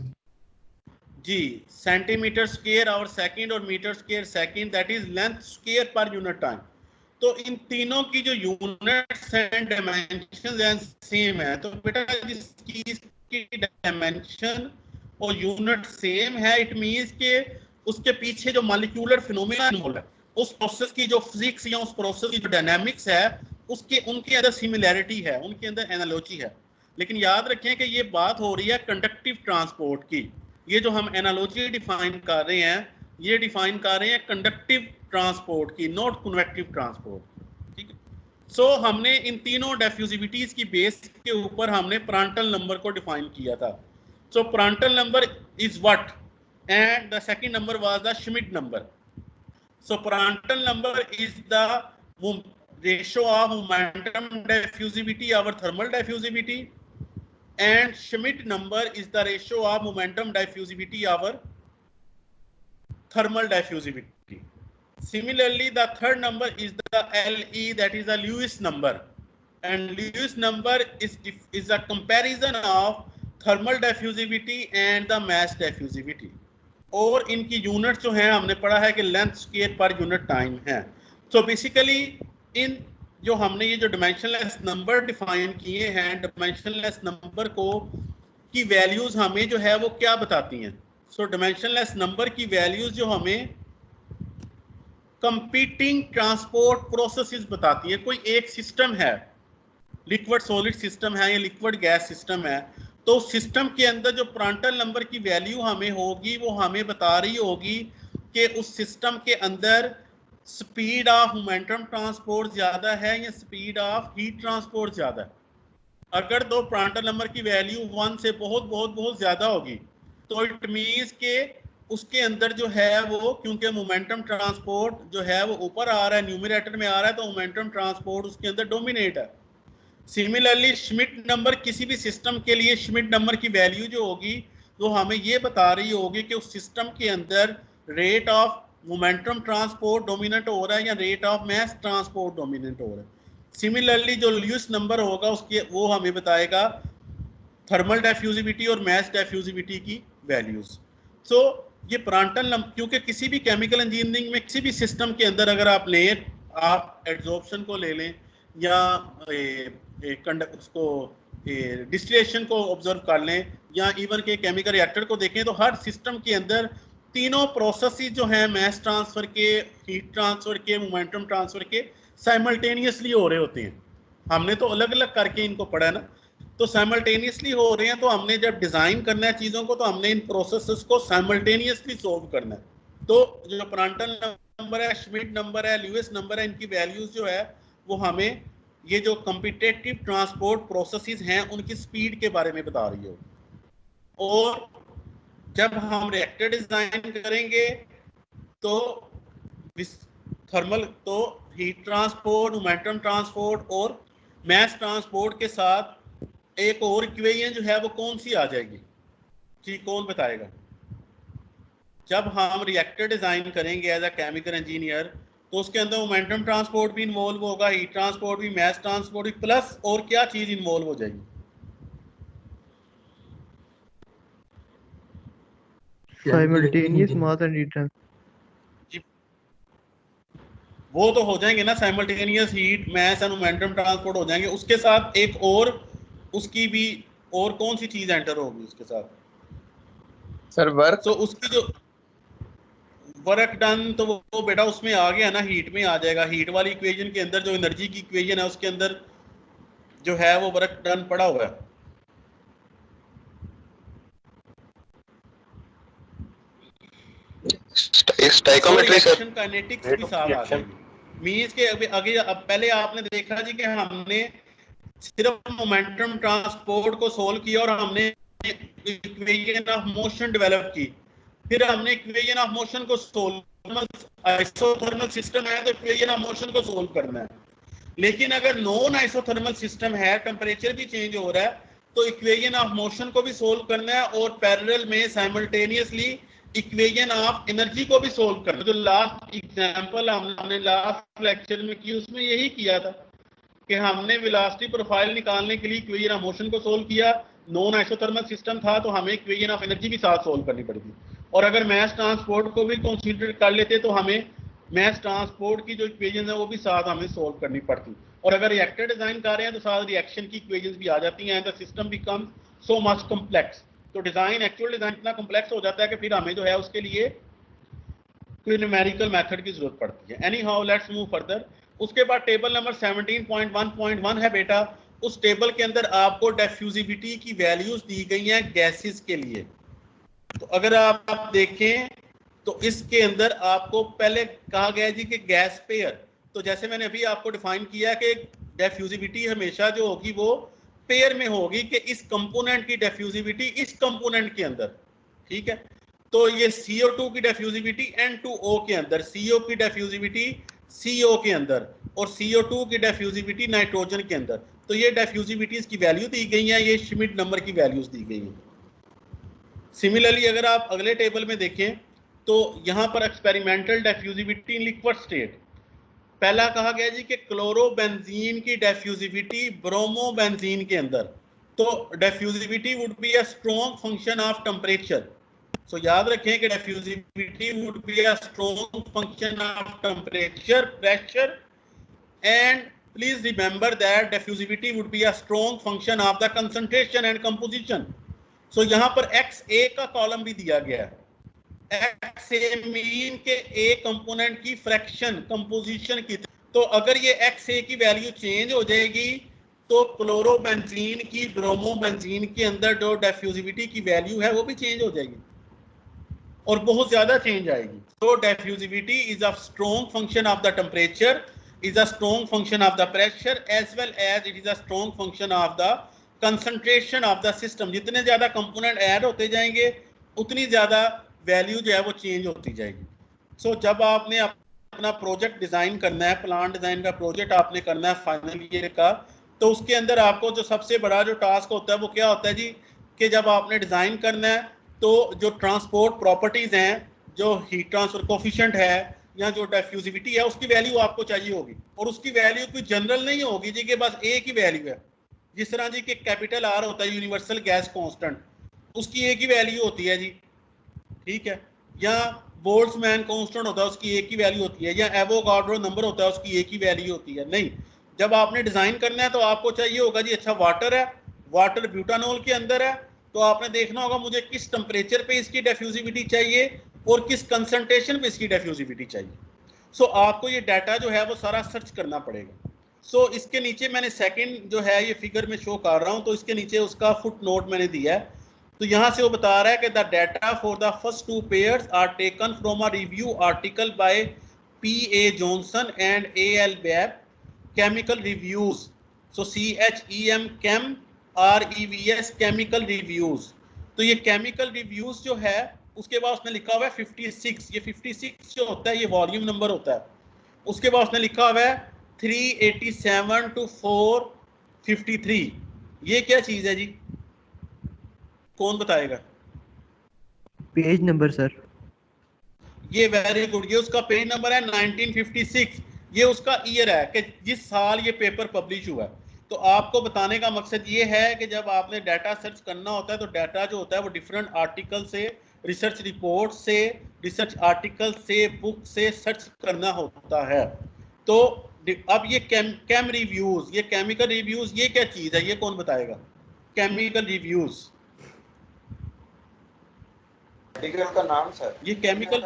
[SPEAKER 1] जी, सेंटीमीटर स्क्वायर और सेकंड और metre square second, that is length square पर यूनिट टाइम। तो इन तीनों की जो यूनिट्स एंड डायमेंशंस हैं सेम है। तो बेटा जिसकी डायमेंशन और यूनिट सेम है, इट मींस के उसके पीछे जो मॉलिक्यूलर फिनोमेना इन्वॉल्व है, उस प्रोसेस की जो फिजिक्स या उस प्रोसेस की जो डायनामिक्स है, उसके उनके अंदर सिमिलैरिटी है, उनके अंदर एनालॉजी है। लेकिन याद रखें कि ये बात हो रही है कंडक्टिव ट्रांसपोर्ट की। ये जो हम एनालॉजी डिफाइन कर रहे हैं, ये डिफाइन कर रहे हैं कंडक्टिव ट्रांसपोर्ट की, नॉट कन्वेक्टिव ट्रांसपोर्ट। ठीक है। सो हमने इन तीनों डिफ्यूजिविटीज की बेस के ऊपर हमने प्रांटल नंबर को डिफाइन किया था। So Prandtl number is what and the second number was the Schmidt number. So Prandtl number is the ratio of momentum diffusivity over thermal diffusivity and Schmidt number is the ratio of momentum diffusivity over thermal diffusivity. Similarly, the third number is the LE, that is the Lewis number, and Lewis number is a comparison of thermal diffusivity and the mass diffusivity. और इनकी unit जो है हमने पढ़ा है कि length square पर unit time है। So basically इन जो हमने ये जो डिमेंशनलेस नंबर डिफाइन किए हैं, डिमेंशनलेस नंबर को की वैल्यूज हमें जो है वो क्या बताती हैं? सो डिमेंशनलेस नंबर की वैल्यूज जो हमें कंपीटिंग ट्रांसपोर्ट प्रोसेसेस बताती हैं। कोई एक सिस्टम है, लिक्विड सॉलिड सिस्टम है या लिक्विड गैस सिस्टम है, तो सिस्टम के अंदर जो प्रांटल नंबर की वैल्यू हमें होगी वो हमें बता रही होगी कि उस सिस्टम के अंदर स्पीड ऑफ मोमेंटम ट्रांसपोर्ट ज़्यादा है या स्पीड ऑफ हीट ट्रांसपोर्ट ज़्यादा है। अगर दो प्रांटल नंबर की वैल्यू 1 से बहुत बहुत बहुत ज़्यादा होगी तो इट मीन्स के उसके अंदर जो है वो, क्योंकि मोमेंटम ट्रांसपोर्ट जो है वो ऊपर आ रहा है, न्यूमरेटर में आ रहा है, तो मोमेंटम ट्रांसपोर्ट उसके अंदर डोमिनेट है। सिमिलरली श्मिट नंबर, किसी भी सिस्टम के लिए श्मिट नंबर की वैल्यू जो होगी वो हमें ये बता रही होगी कि उस सिस्टम के अंदर rate of momentum transport dominant हो रहा है या rate of mass transport dominant हो रहा है। सिमिलरली जो ल्यूइस नंबर होगा उसके वो हमें बताएगा थर्मल डिफ्यूजिविटी और मास डिफ्यूजिविटी की वैल्यूज। सो ये प्रांटल नंबर, क्योंकि किसी भी केमिकल इंजीनियरिंग में किसी भी सिस्टम के अंदर अगर आप लें, आप एड्जॉर्प्शन को ले लें या उसको डिस्टिलेशन को ऑब्जर्व कर लें या इवन के केमिकल रिएक्टर को देखें, तो हर सिस्टम के अंदर तीनों प्रोसेसेस जो हैं मास ट्रांसफर के, हीट ट्रांसफर के, मोमेंटम ट्रांसफर के, साइमल्टेनियसली हो रहे होते हैं। हमने तो अलग अलग करके इनको पढ़ा है ना, तो साइमल्टेनियसली हो रहे हैं। तो हमने जब डिजाइन करना है चीजों को, तो हमने इन प्रोसेसेस को साइमल्टेनियसली सोल्व करना है। तो जो प्रांटल नंबर है, श्मिट नंबर है, ल्यूइस नंबर है, इनकी वैल्यूज जो है वो हमें ये जो कम्पिटेटिव ट्रांसपोर्ट प्रोसेसेस हैं उनकी स्पीड के बारे में बता रही हो। और जब हम रिएक्टर डिजाइन करेंगे तो थर्मल, तो हीट ट्रांसपोर्ट, मोमेंटम ट्रांसपोर्ट और मास ट्रांसपोर्ट के साथ एक और इक्वेशन जो है वो कौन सी आ जाएगी? जी कौन बताएगा? जब हम रिएक्टर डिजाइन करेंगे एज अ केमिकल इंजीनियर, तो उसके अंदर मोमेंटम ट्रांसपोर्ट भी इन्वॉल्व होगा, हीट ट्रांसपोर्ट भी, मास ट्रांसपोर्ट भी, प्लस और क्या चीज इन्वॉल्व हो जाएगी?
[SPEAKER 4] Simultaneous mass and heat transfer.
[SPEAKER 1] वो तो हो जाएंगे ना, simultaneous heat, mass and momentum transport हो जाएंगे। उसके साथ एक और उसकी भी और कौन सी चीज एंटर होगी उसके साथ?
[SPEAKER 9] Sir work.
[SPEAKER 1] तो उसकी जो वर्क डन, तो वो बेटा उसमें आ गया ना, हीट में आ जाएगा। हीट वाली इक्वेशन के अंदर जो एनर्जी की इक्वेशन है उसके अंदर जो है वो वर्क डन पड़ा हुआ है।
[SPEAKER 9] स्टोइकोमेट्री सर,
[SPEAKER 1] काइनेटिक्स भी साथ आ जाएगी। मींस के आगे अब पहले आपने देखा जी कि हमने सिर्फ मोमेंटम ट्रांसपोर्ट को सोल्व किया और हमने इक्वेशन ऑफ मोशन डेवलप की। फिर हमने इक्वेशन ऑफ मोशन को सोल्व, आइसोथर्मल सिस्टम है तो इक्वेशन ऑफ मोशन को सोल्व करना है। लेकिन अगर नॉन आइसोथर्मल सिस्टम है, टेम्परेचर भी चेंज हो रहा है, तो इक्वेशन ऑफ मोशन को भी सोल्व करना है और पैरेलल में साइमल्टेनियसली इक्वेशन ऑफ एनर्जी को भी सोल्व करना। जो लास्ट एग्जांपल हमने लास्ट लेक्चर में की उसमें यही किया था कि हमने वेलोसिटी प्रोफाइल निकालने के लिए इक्वेशन ऑफ मोशन को सोल्व किया। नॉन आइसोथर्मल सिस्टम था तो हमें इक्वेशन ऑफ एनर्जी भी साथ सोल्व करनी पड़ती, और अगर मास ट्रांसपोर्ट को भी कंसीडर कर लेते तो हमें मास ट्रांसपोर्ट की जो इक्वेशन है वो भी साथ हमें सोल्व करनी पड़ती। और अगर रिएक्टर डिजाइन कर रहे हैं तो साथ रिएक्शन की इक्वेशंस भी आ जाती हैं, the system becomes so much complex. तो डिजाइन, एक्चुअल डिजाइन इतना कॉम्प्लेक्स हो जाता है कि फिर हमें जो है उसके लिए कोई न्यूमेरिकल मेथड की जरूरत पड़ती है। Any how let's move further. उसके बाद टेबल नंबर 17.1.1 है बेटा। उस टेबल के अंदर आपको डिफ्यूजिविटी की वैल्यूज दी गई हैं गैसेस के लिए। तो अगर आप देखें तो इसके अंदर आपको पहले कहा गया जी कि गैस पेयर, तो जैसे मैंने अभी आपको डिफाइन किया कि डिफ्यूजिविटी हमेशा जो होगी वो पेयर में होगी कि इस कंपोनेंट की डिफ्यूजिविटी इस कंपोनेंट के अंदर, ठीक है। तो ये CO2 की डिफ्यूजिविटी N2O के अंदर, CO की डिफ्यूजिविटी CO के अंदर और CO2 की डिफ्यूजिविटी नाइट्रोजन के अंदर। तो ये डिफ्यूजिविटीज की वैल्यू दी गई है, ये श्मिट नंबर की वैल्यूज दी गई हैं। सिमिलरली अगर आप अगले टेबल में देखें तो यहाँ पर experimental diffusivity in liquid state, पहला कहा गया जी कि क्लोरोबेंजीन की डिफ्यूजिविटी ब्रोमोबेंजीन के अंदर, तो diffusivity would be a strong function of temperature. So याद रखें कि diffusivity would be a strong function of temperature, pressure, and please remember that diffusivity would be a strong function of the concentration and composition. So यहाँ पर XA का column भी दिया गया है। XA मीन के A कंपोनेंट की fraction composition की, तो अगर ये XA की वैल्यू चेंज हो जाएगी तो क्लोरोबेंजीन की ब्रोमोबेंजीन के अंदर जो डिफ्यूजिविटी की वैल्यू है वो भी चेंज हो जाएगी और बहुत ज्यादा चेंज आएगी। तो diffusivity is a strong function of the temperature, is a strong function of the pressure, as well as it is a strong function of the concentration of the system. जितने ज्यादा component add होते जाएंगे उतनी ज्यादा value जो है वो change होती जाएगी। सो जब आपने अपना प्रोजेक्ट डिजाइन करना है, प्लान डिजाइन का प्रोजेक्ट आपने करना है फाइनल ईयर का, तो उसके अंदर आपको जो सबसे बड़ा जो टास्क होता है वो क्या होता है जी कि जब आपने डिजाइन करना है तो जो ट्रांसपोर्ट प्रॉपर्टीज हैं जो हीट ट्रांसफर कोफिशिएंट है या जो डिफ्यूजिविटी है उसकी वैल्यू आपको चाहिए होगी, और उसकी वैल्यू कोई जनरल नहीं होगी जी के पास एक ही वैल्यू है। जिस तरह जी कि कैपिटल आर होता है यूनिवर्सल गैस कांस्टेंट, उसकी एक ही वैल्यू होती है जी, ठीक है, या बोल्ट्जमैन कांस्टेंट होता है उसकी एक ही वैल्यू होती है, या एवोगाड्रो नंबर होता है उसकी एक ही वैल्यू होती है। नहीं, जब आपने डिजाइन करना है तो आपको चाहिए होगा जी अच्छा वाटर है, वाटर ब्यूटानॉल के अंदर है, तो आपने देखना होगा मुझे किस टेम्परेचर पे इसकी डिफ्यूजिविटी चाहिए और किस कंसंट्रेशन पे इसकी डिफ्यूजिविटी चाहिए। सो आपको ये डाटा जो है वो सारा सर्च करना पड़ेगा। सो इसके नीचे मैंने सेकंड जो है ये फिगर में शो कर रहा हूँ, तो इसके नीचे उसका फुट नोट मैंने दिया है। तो यहाँ से वो बता रहा है कि the data for the first 2 pairs are taken from a review article by P.A. Johnson and A.L. Webb, chemical reviews. So CHEM chem REVS chemical reviews. तो ये chemical reviews जो है उसके बाद उसने लिखा हुआ है 56, ये 56 जो होता है ये वॉल्यूम नंबर होता है। उसके बाद उसने लिखा हुआ है 387 to 453, ये क्या चीज है जी, कौन बताएगा?
[SPEAKER 4] Page number sir.
[SPEAKER 1] ये वेरी गुड, ये उसका पेज नंबर है 1956, ये उसका ईयर है कि जिस साल ये पेपर पब्लिश हुआ है। तो आपको बताने का मकसद ये है कि जब आपने डाटा सर्च करना होता है तो डाटा जो होता है वो डिफरेंट आर्टिकल से, रिसर्च रिपोर्ट से, रिसर्च आर्टिकल से, बुक से सर्च करना होता है। तो अब ये केम रिव्यूज, ये केमिकल रिव्यूज, ये क्या चीज है, ये कौन बताएगा? केमिकल रिव्यूज
[SPEAKER 10] का नाम सर,
[SPEAKER 1] ये केमिकल,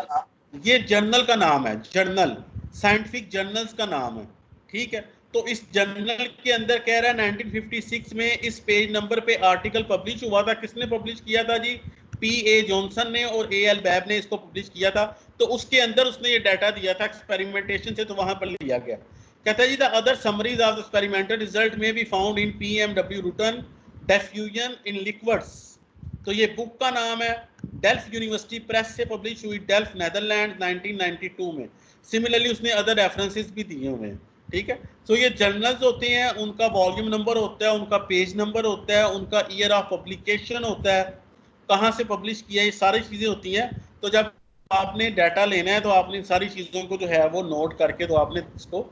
[SPEAKER 1] ये जर्नल का नाम है, जर्नल, साइंटिफिक जर्नल्स का नाम है, ठीक है। तो इस जर्नल के अंदर कह रहा है 1956 में इस पेज नंबर पे आर्टिकल पब्लिश हुआ था। किसने पब्लिश किया था जी? P.A. जॉनसन ने और A.L. बैब ने इसको पब्लिश किया था। तो उसके अंदर उसने ये डाटा दिया था एक्सपेरिमेंटेशन से, तो वहां पर लिया गया। कहता है जी the other summaries of the experimental result may be found in PMW Rutan diffusion in liquids. तो ये बुक का नाम है, डेल्फ यूनिवर्सिटी प्रेस से पब्लिश हुई, डेल्फ नेदरलैंड 1992 में। सिमिलरली उसने अदर रेफरेंसेस भी दिए हुए हैं, ठीक है। तो ये जर्नल्स होते हैं, उनका वॉल्यूम नंबर होता है, उनका पेज नंबर होता है, उनका ईयर ऑफ पब्लिकेशन होता है, कहाँ से पब्लिश किया, ये सारी चीज़ें होती हैं। तो जब आपने डाटा लेना है तो आपने सारी चीज़ों को जो है वो नोट करके तो आपने इसको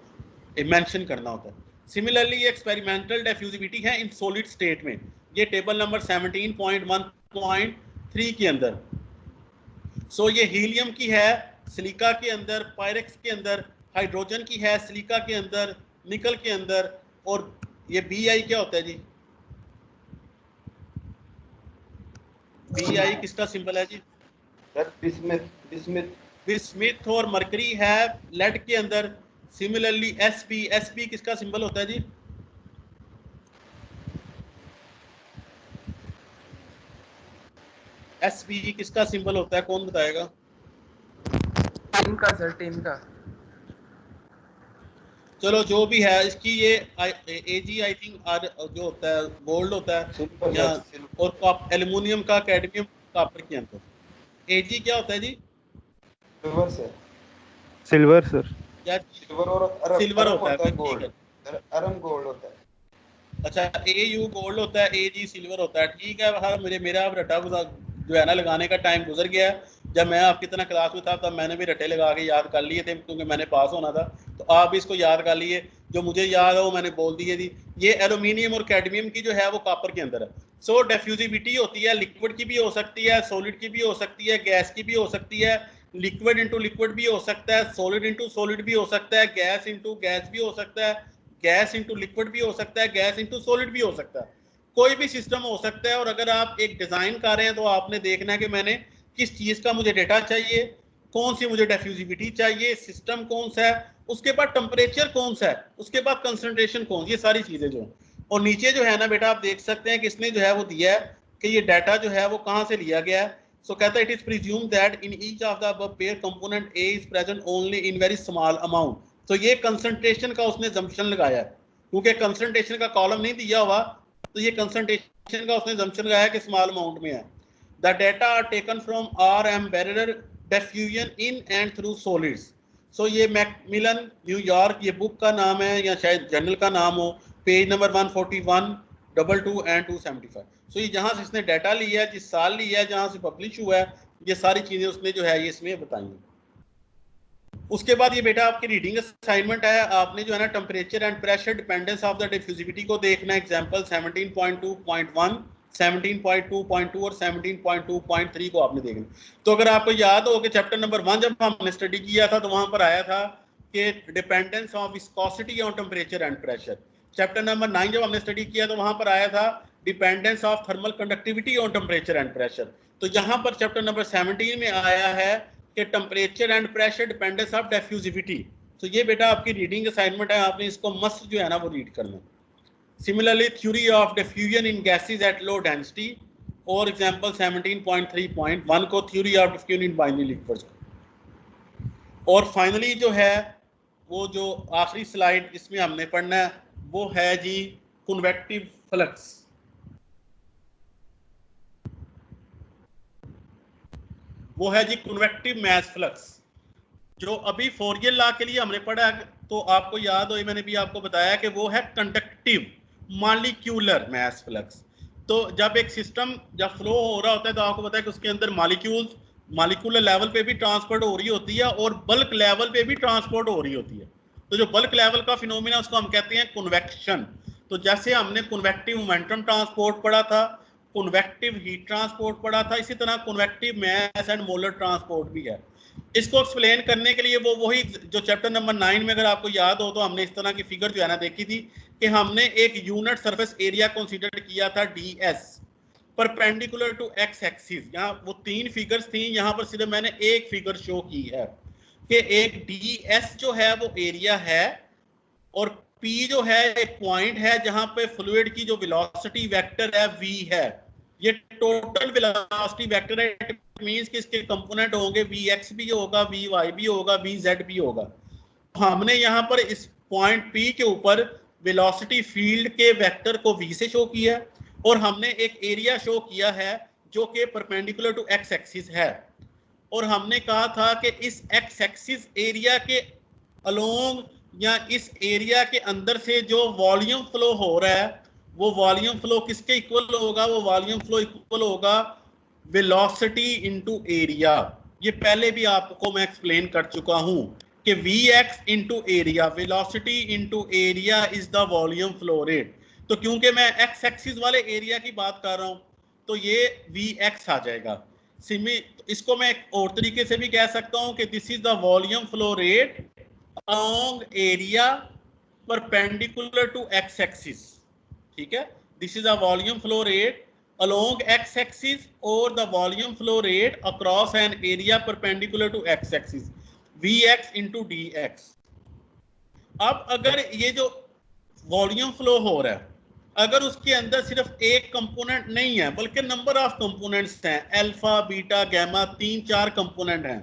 [SPEAKER 1] मेंशन करना होता है। सिमिलरली ये एक्सपेरिमेंटल डिफ्यूजिविटी है इन सॉलिड स्टेट में, ये टेबल नंबर 17.1.3 के अंदर। सो ये हीलियम की है सिलिका के अंदर, पायरेक्स के अंदर, हाइड्रोजन की है सिलिका के अंदर, निकल के अंदर, और ये Bi क्या होता है जी? Bi किसका सिंबल है जी? बिस्मिथ और मरकरी है लेड के अंदर। सिमिलरली Sp किसका सिंबल होता है जी? Sp किसका सिंबल होता है, कौन बताएगा?
[SPEAKER 5] टीम का सर, टीम का।
[SPEAKER 1] चलो जो भी है, इसकी ये Ag आई थिंक जो होता है गोल्ड होता है, या और एल्युमिनियम का, कैडमियम, कॉपर के अंदर। Ag क्या होता है जी?
[SPEAKER 10] Silver sir.
[SPEAKER 7] सिल्वर सर,
[SPEAKER 1] या
[SPEAKER 10] सिल्वर और
[SPEAKER 1] सिल्वर होता है,
[SPEAKER 10] गोल्ड, अरम गोल्ड होता है।
[SPEAKER 1] अच्छा, Au गोल्ड होता है, Ag सिल्वर होता है, ठीक है। हर मेरा अब रटा जो है ना लगाने का टाइम गुजर गया है। जब मैं आपकी तरह क्लास में था तब मैंने भी रटे लगा के याद कर लिए थे, क्योंकि मैंने पास होना था। तो आप भी इसको याद कर लिए, जो मुझे याद है वो मैंने बोल दिए थी। ये एल्यूमिनियम और कैडमियम की जो है वो कॉपर के अंदर है। सो डिफ्यूजिविटी होती है, लिक्विड की भी हो सकती है, सॉलिड की भी हो सकती है, गैस की भी हो सकती है, लिक्विड इंटू लिक्विड भी हो सकता है, सॉलिड इंटू सॉलिड भी हो सकता है, गैस इंटू गैस भी हो सकता है, गैस इंटू लिक्विड भी हो सकता है, गैस इंटू सॉलिड भी हो सकता है, कोई भी सिस्टम हो सकता है। और अगर आप एक डिजाइन कर रहे हैं तो आपने देखना है कि मैंने किस चीज का मुझे डेटा चाहिए, कौन सी मुझे डिफ्यूजिविटी चाहिए, सिस्टम कौन सा है, उसके बाद टेम्परेचर कौन सा है, उसके बाद कंसंट्रेशन कौन, ये सारी चीजें जो। और नीचे जो है ना बेटा आप देख सकते हैं कि इसने जो है वो दिया है कि ये डाटा जो है वो कहाँ से लिया गया है। सो कहता है it is presume that in each of the above pair component A is present only in very small amount. तो ये कंसंट्रेशन का उसने जम्पशन लगाया है, क्योंकि कंसंट्रेशन का कॉलम नहीं दिया हुआ, तो ये कंसंट्रेशन का उसने जम्पशन लगाया कि स्मॉल अमाउंट में है। The data are taken from RM barrier diffusion in and through solids. So ये मैकमिलन न्यूयॉर्क, ये बुक का नाम है या शायद जर्नल का नाम हो, पेज नंबर 141, 22 एंड 275। सो ये जहाँ से इसने डाटा लिया है, जिस साल लिया है, जहाँ से पब्लिश हुआ है, ये सारी चीजें उसने जो है ये इसमें बताई। उसके बाद ये बेटा आपकी रीडिंग असाइनमेंट है, आपने जो है ना temperature and pressure dependence of the diffusivity को देखना। एग्जांपल 17.2.1, 17.2.2 और 17.2.3 को आपने देखना। तो अगर आपको याद हो कि चैप्टर नंबर 1 जब हमने स्टडी किया था तो वहां पर आया था कि dependence of viscosity on temperature and pressure. Chapter number 9 जब हमने स्टडी किया तो वहां पर आया था dependence of thermal conductivity on temperature and pressure. तो यहाँ पर चैप्टर नंबर 17 में आया है कि temperature and pressure dependence of diffusivity. तो ये बेटा आपकी रीडिंग असाइनमेंट है, आपने इसको मस्त जो है ना वो रीड करना। Similarly theory of diffusion in gases at low density, और एग्जांपल 17.3.1 को theory of diffusion in binary liquids. और फाइनली जो है वो जो आखिरी स्लाइड इसमें हमने पढ़ना है वो है जी कन्वेक्टिव फ्लक्स। वो है जी कन्वेक्टिव मैस फ्लक्स, जो अभी फोरियर लॉ के लिए हमने पढ़ा। तो आपको याद हो, मैंने भी आपको बताया कि वो है कंडक्टिव मॉलिक्यूलर मैस फ्लक्स। तो जब एक सिस्टम जब फ्लो हो रहा होता है तो आपको पता है कि उसके अंदर मॉलिक्यूल्स मॉलिक्यूलर लेवल पे भी ट्रांसपोर्ट हो रही होती है और बल्क लेवल पे भी ट्रांसपोर्ट हो रही होती है। तो जो बल्क लेवल का फिनोमिना उसको हम कहते हैं कन्वेक्शन। तो जैसे हमने कन्वेक्टिव मोमेंटम ट्रांसपोर्ट पढ़ा था, कन्वेक्टिव हीट ट्रांसपोर्ट पढ़ा था, इसी तरह convective mass and molar transport भी है। इसको एक्सप्लेन करने के लिए वो वही जो चैप्टर नंबर 9 में अगर आपको याद हो तो हमने इस तरह की फिगर जो है ना देखी थी कि हमने एक यूनिट सरफेस एरिया कंसीडर किया था ds perpendicular to x axis. यहाँ वो 3 फिगर्स थी, यहाँ पर सिर्फ मैंने एक फिगर शो की है कि एक ds जो है वो एरिया है और p जो है एक पॉइंट है जहां पे फ्लूइड की जो वेलोसिटी वेक्टर है v है। ये टोटल वेलोसिटी वेक्टर है, इट मींस कि इसके कंपोनेंट होंगे vx भी होगा, vy भी होगा, vz भी होगा। हमने यहाँ पर इस पॉइंट p के ऊपर वेलोसिटी फील्ड के वेक्टर को v से शो किया है और हमने एक एरिया शो किया है जो कि परपेंडिकुलर टू x एक्सिस है। और हमने कहा था कि इस x एक्सिस एरिया के अलोंग या इस एरिया के अंदर से जो वॉल्यूम फ्लो हो रहा है वो वॉल्यूम फ्लो किसके इक्वल होगा? वो वॉल्यूम फ्लो इक्वल होगा वेलोसिटी इनटू एरिया। ये पहले भी आपको मैं एक्सप्लेन कर चुका हूं कि Vx into area, velocity into area is the volume flow rate. तो क्योंकि मैं x एक्सिस वाले एरिया की बात कर रहा हूं तो ये Vx आ जाएगा। इसको मैं एक और तरीके से भी कह सकता हूं कि this is the volume flow rate along area perpendicular to x axis। ठीक है, this is a volume flow rate along x axis or the volume flow rate across an area perpendicular to x axis, Vx into dx। अब अगर ये जो volume flow हो रहा है अगर उसके अंदर सिर्फ एक कंपोनेंट नहीं है बल्कि नंबर ऑफ कंपोनेंट्स हैं, अल्फा बीटा गैमा 3-4 कंपोनेंट हैं,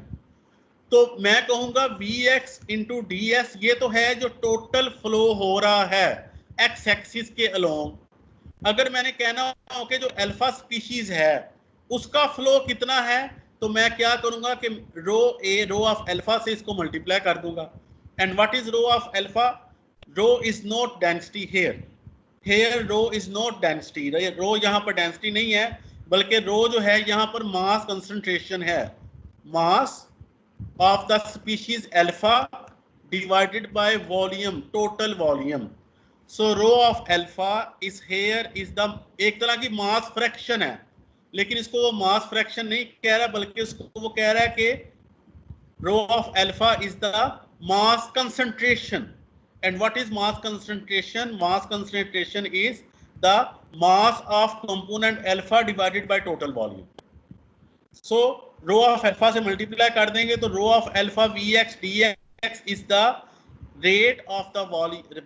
[SPEAKER 1] तो मैं कहूंगा Vx इंटू ds ये तो है जो टोटल फ्लो हो रहा है x एक्सिस के अलोंग। अगर मैंने कहना हो कि जो अल्फा स्पीशीज है उसका फ्लो कितना है तो मैं क्या करूंगा कि रो ऑफ अल्फा से इसको मल्टीप्लाई कर दूंगा। And what is rho of alpha? Rho is not density here rho is not density. Rho यहाँ पर डेंसिटी नहीं है बल्कि रो जो है यहाँ पर मास कंसंट्रेशन है, मास of the species alpha divided by volume, total volume। so rho of alpha is here is the एक तरह की mass fraction है, लेकिन इसको वो mass fraction नहीं कह रहा बल्कि इसको वो कह रहा है कि rho of alpha is the mass concentration। and what is mass concentration? mass concentration is the mass of component alpha divided by total volume। so rho of alpha से मल्टीप्लाई कर देंगे तो rho of alpha Vx dx is the rate of the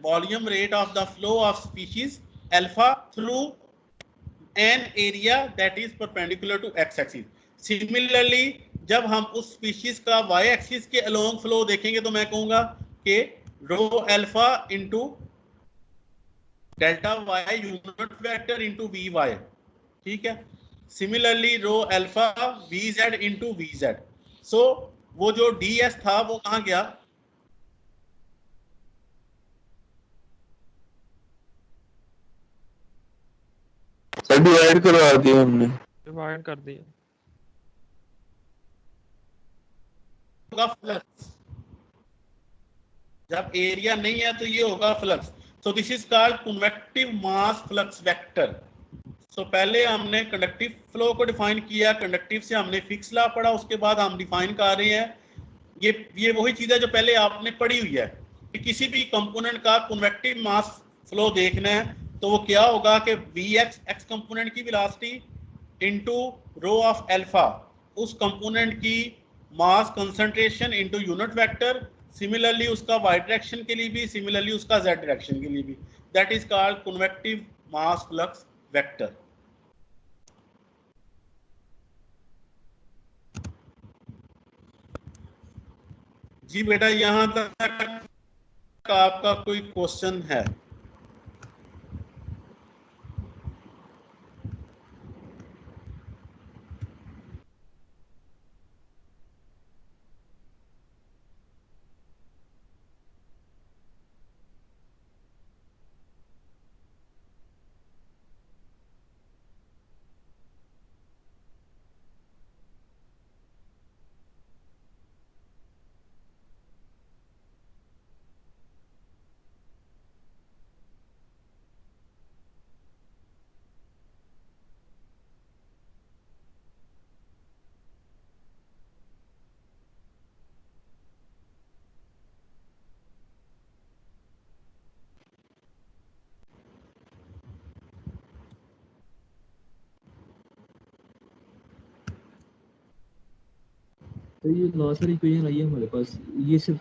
[SPEAKER 1] volume rate of the flow of species alpha through an area that is perpendicular to x axis. Similarly जब हम उस species का y axis के along flow देखेंगे तो मैं कहूंगा कि rho alpha into delta y unit vector into Vy। ठीक है, similarly rho alpha Vz into Vz। सो वो जो ds था वो कहाँ गया?
[SPEAKER 11] सर डिवाइड करवा दिया हमने,
[SPEAKER 7] डिवाइड कर दिया।
[SPEAKER 1] होगा फ्लक्स, जब एरिया नहीं है तो ये होगा flux. So this is called convective mass flux vector. So पहले हमने कंडक्टिव फ्लो को डिफाइन किया, कंडक्टिव से हमने फिक्स लॉ पढ़ा, उसके बाद हम डिफाइन कर रहे हैं ये वही चीज है जो पहले आपने पढ़ी हुई है कि किसी भी कंपोनेंट का कन्वेक्टिव मास फ्लो देखना है तो वो क्या होगा कि Vx एक्स कंपोनेंट की velocity into rho of alpha, उस कंपोनेंट की mass concentration into unit vector, similarly उसका y डायरेक्शन के लिए भी, सिमिलरली उसका z डायरेक्शन के लिए भी, that is called convective mass flux vector. जी बेटा, यहां तक आपका कोई क्वेश्चन है?
[SPEAKER 8] तो ये लास्ट वाली इक्वेशन आई है हमारे पास, ये सिर्फ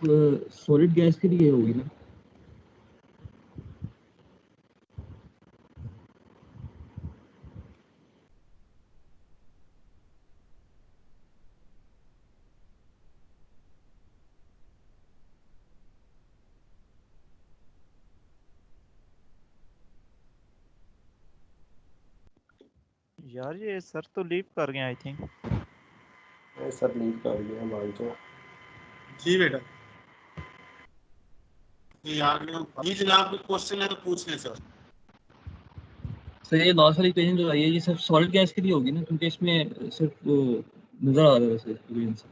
[SPEAKER 8] सॉलिड गैस के लिए होगी ना?
[SPEAKER 11] यार ये सर तो लीव कर गए आई थिंक।
[SPEAKER 12] सर लीव कर गया मान तो।
[SPEAKER 1] जी बेटा, यार जी जनाब कोई क्वेश्चन है तो पूछ लें सर।
[SPEAKER 8] सर ये लास्ट वाली इक्वेशन जो आई है ये सिर्फ सॉलिड गैस के लिए होगी ना, क्योंकि इसमें सिर्फ नजर आ रहा है वैसे इक्वेशन से।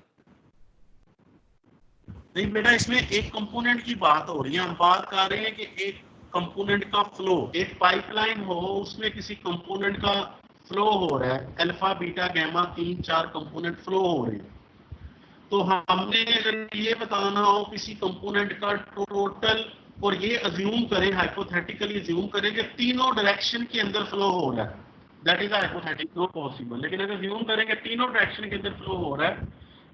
[SPEAKER 1] नहीं बेटा, इसमें एक कंपोनेंट की बात हो रही है, हम बात कर रहे हैं कि एक कंपोनेंट का फ्लो, एक पाइपलाइन हो उसमें किसी कंपोनेंट का फ्लो हो रहा है, alpha beta gamma 3-4 component flow हो रहे हैं। तो हमने अगर ये बताना हो किसी कंपोनेंट का टोटल, और ये अज्यूम करें, हाइपोथेटिकली अज्यूम करें कि तीनों डायरेक्शन के अंदर फ्लो हो रहा है, that is hypothetical not possible, लेकिन अगर अज्यूम करें कि तीनों डायरेक्शन के अंदर फ्लो हो रहा है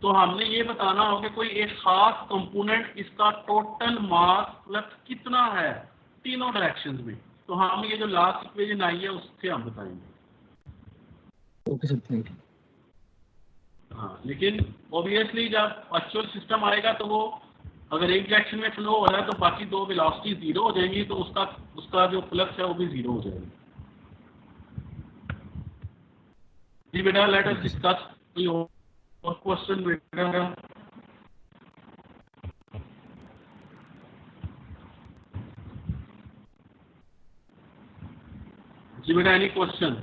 [SPEAKER 1] तो हमने ये बताना होगा कि कोई एक खास कंपोनेंट, इसका टोटल मास फ्लक्स कितना है तीनों डायरेक्शंस में। तो हम ये जो लास्ट इक्वेशन आई है उससे हम बताएंगे।
[SPEAKER 8] Okay sir, thank you.
[SPEAKER 1] हाँ, लेकिन ऑब्वियसली जब एक्चुअल सिस्टम आएगा तो वो अगर एक डायरेक्शन में फ्लो हो रहा है तो बाकी दो वेलोसिटी जीरो हो जाएंगी, तो उसका जो फ्लक्स है वो भी जीरो हो जाएगा। जी बेटा, लेट अस डिस्कस और क्वेश्चन बेटा। जी बेटा, एनी क्वेश्चन?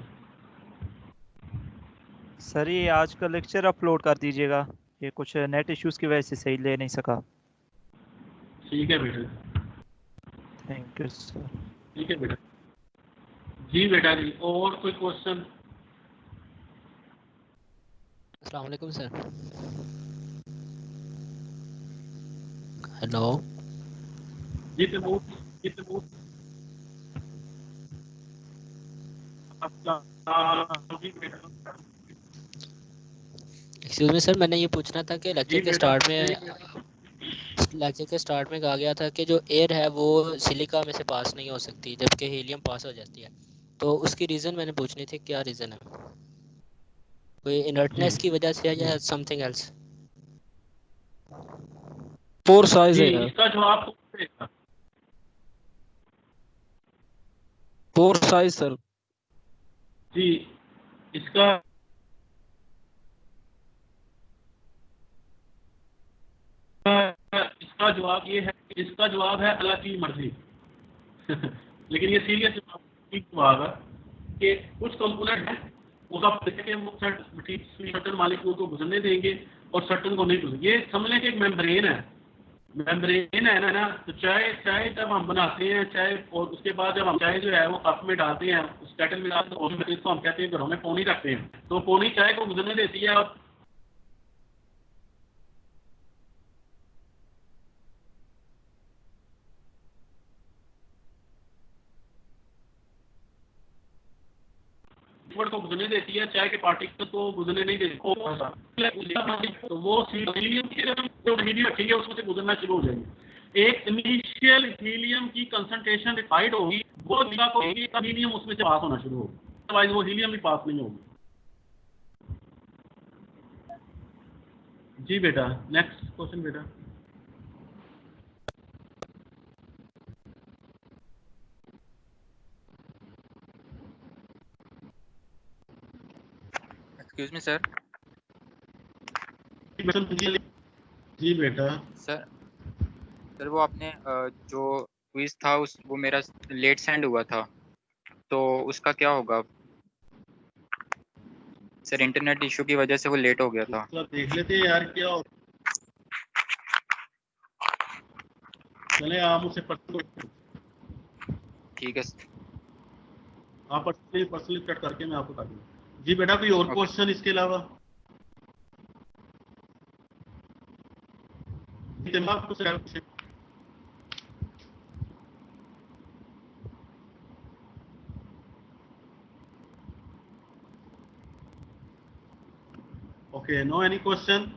[SPEAKER 11] सर ये आज का लेक्चर अपलोड कर दीजिएगा, ये कुछ नेट इश्यूज की वजह से सही ले नहीं सका।
[SPEAKER 1] ठीक है बेटा,
[SPEAKER 11] थैंक यू सर।
[SPEAKER 1] ठीक है बेटा। जी बेटा जी, और कोई क्वेश्चन?
[SPEAKER 2] अस्सलाम वालेकुम सर। हेलो
[SPEAKER 1] जी तैमूर, जी तैमूर।
[SPEAKER 2] एक्सक्यूज मी सर, मैंने ये पूछना था कि लेक्चर के स्टार्ट में कहा गया था कि जो एयर है वो सिलिका में से पास नहीं हो सकती जबकि हीलियम पास हो जाती है, तो उसकी रीज़न मैंने पूछनी थी, क्या रीज़न है? कोई इनर्टनेस की वजह से है या समथिंग एल्स?
[SPEAKER 13] पोर साइज है यार,
[SPEAKER 1] इसका जवाब
[SPEAKER 13] पोर साइज सर।
[SPEAKER 1] जी, इसका जवाब ये है, इसका जवाब है अल्लाह की मर्जी। लेकिन ये सीरियस जवाब है कि कुछ कंपोनेंट है उसका सर्टन मालिक्यूल को गुजरने देंगे, और सर्टन को नहीं टूट। ये समझ लें कि एक मेम्ब्रेन है, मेम्ब्रेन है ना, तो चाय जब हम बनाते हैं चाय, और उसके बाद जब हम चाय जो है वो कप में डालते हैं, उस केटल में डालते हैं, इसको हम कहते हैं घरों में पोनी रखते हैं, तो पोनी चाय को गुजरने देती है। और को गुजरने देती है, चाय के पार्टिकल को गुजरने नहीं देती, तो वो हीलियम की जो हीलियम रखेंगे उसमें से गुजरना शुरू हो जाएंगे। एक इनिशियल हीलियम की कंसंट्रेशन रिफाइंड होगी, वो जगह को होगी तब हीलियम उसमें से पास होना शुरू होगा, अदरवाइज वो हीलियम भी पास नहीं होगी। जी बेटा, नेक्स्ट क्वेश्चन बेटा।
[SPEAKER 14] Excuse me sir.
[SPEAKER 1] जी बेटा।
[SPEAKER 14] सर वो आपने जो क्विज था वो मेरा लेट सेंड हुआ था, तो उसका क्या होगा सर? इंटरनेट इशू की वजह से वो लेट हो गया था।
[SPEAKER 1] तो देख लेते हैं यार क्या हो। चले आप मुझसे
[SPEAKER 14] ठीक है,
[SPEAKER 1] आप पर्सनली कट करके मैं आपको बता दूंगा। जी बेटा, कोई और क्वेश्चन इसके अलावा? Okay, no any question.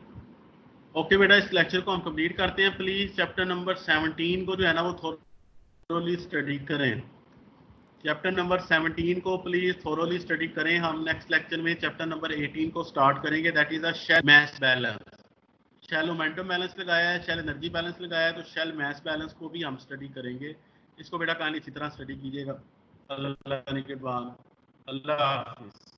[SPEAKER 1] Okay बेटा, इस लेक्चर को हम कंप्लीट करते हैं। प्लीज चैप्टर नंबर 17 को जो है ना वो थोरोली स्टडी करें। चैप्टर नंबर 17 को प्लीज थोरोली स्टडी करें। हम नेक्स्ट लेक्चर में चैप्टर नंबर 18 को स्टार्ट करेंगे, that is a shell mass balance. Shell momentum balance लगाया है, शेल एनर्जी बैलेंस लगाया है, तो शेल मास बैलेंस को भी हम स्टडी करेंगे। इसको बेटा कहानी इसी तरह स्टडी कीजिएगा। अल्लाह के बाद, अल्लाह हाफिज़।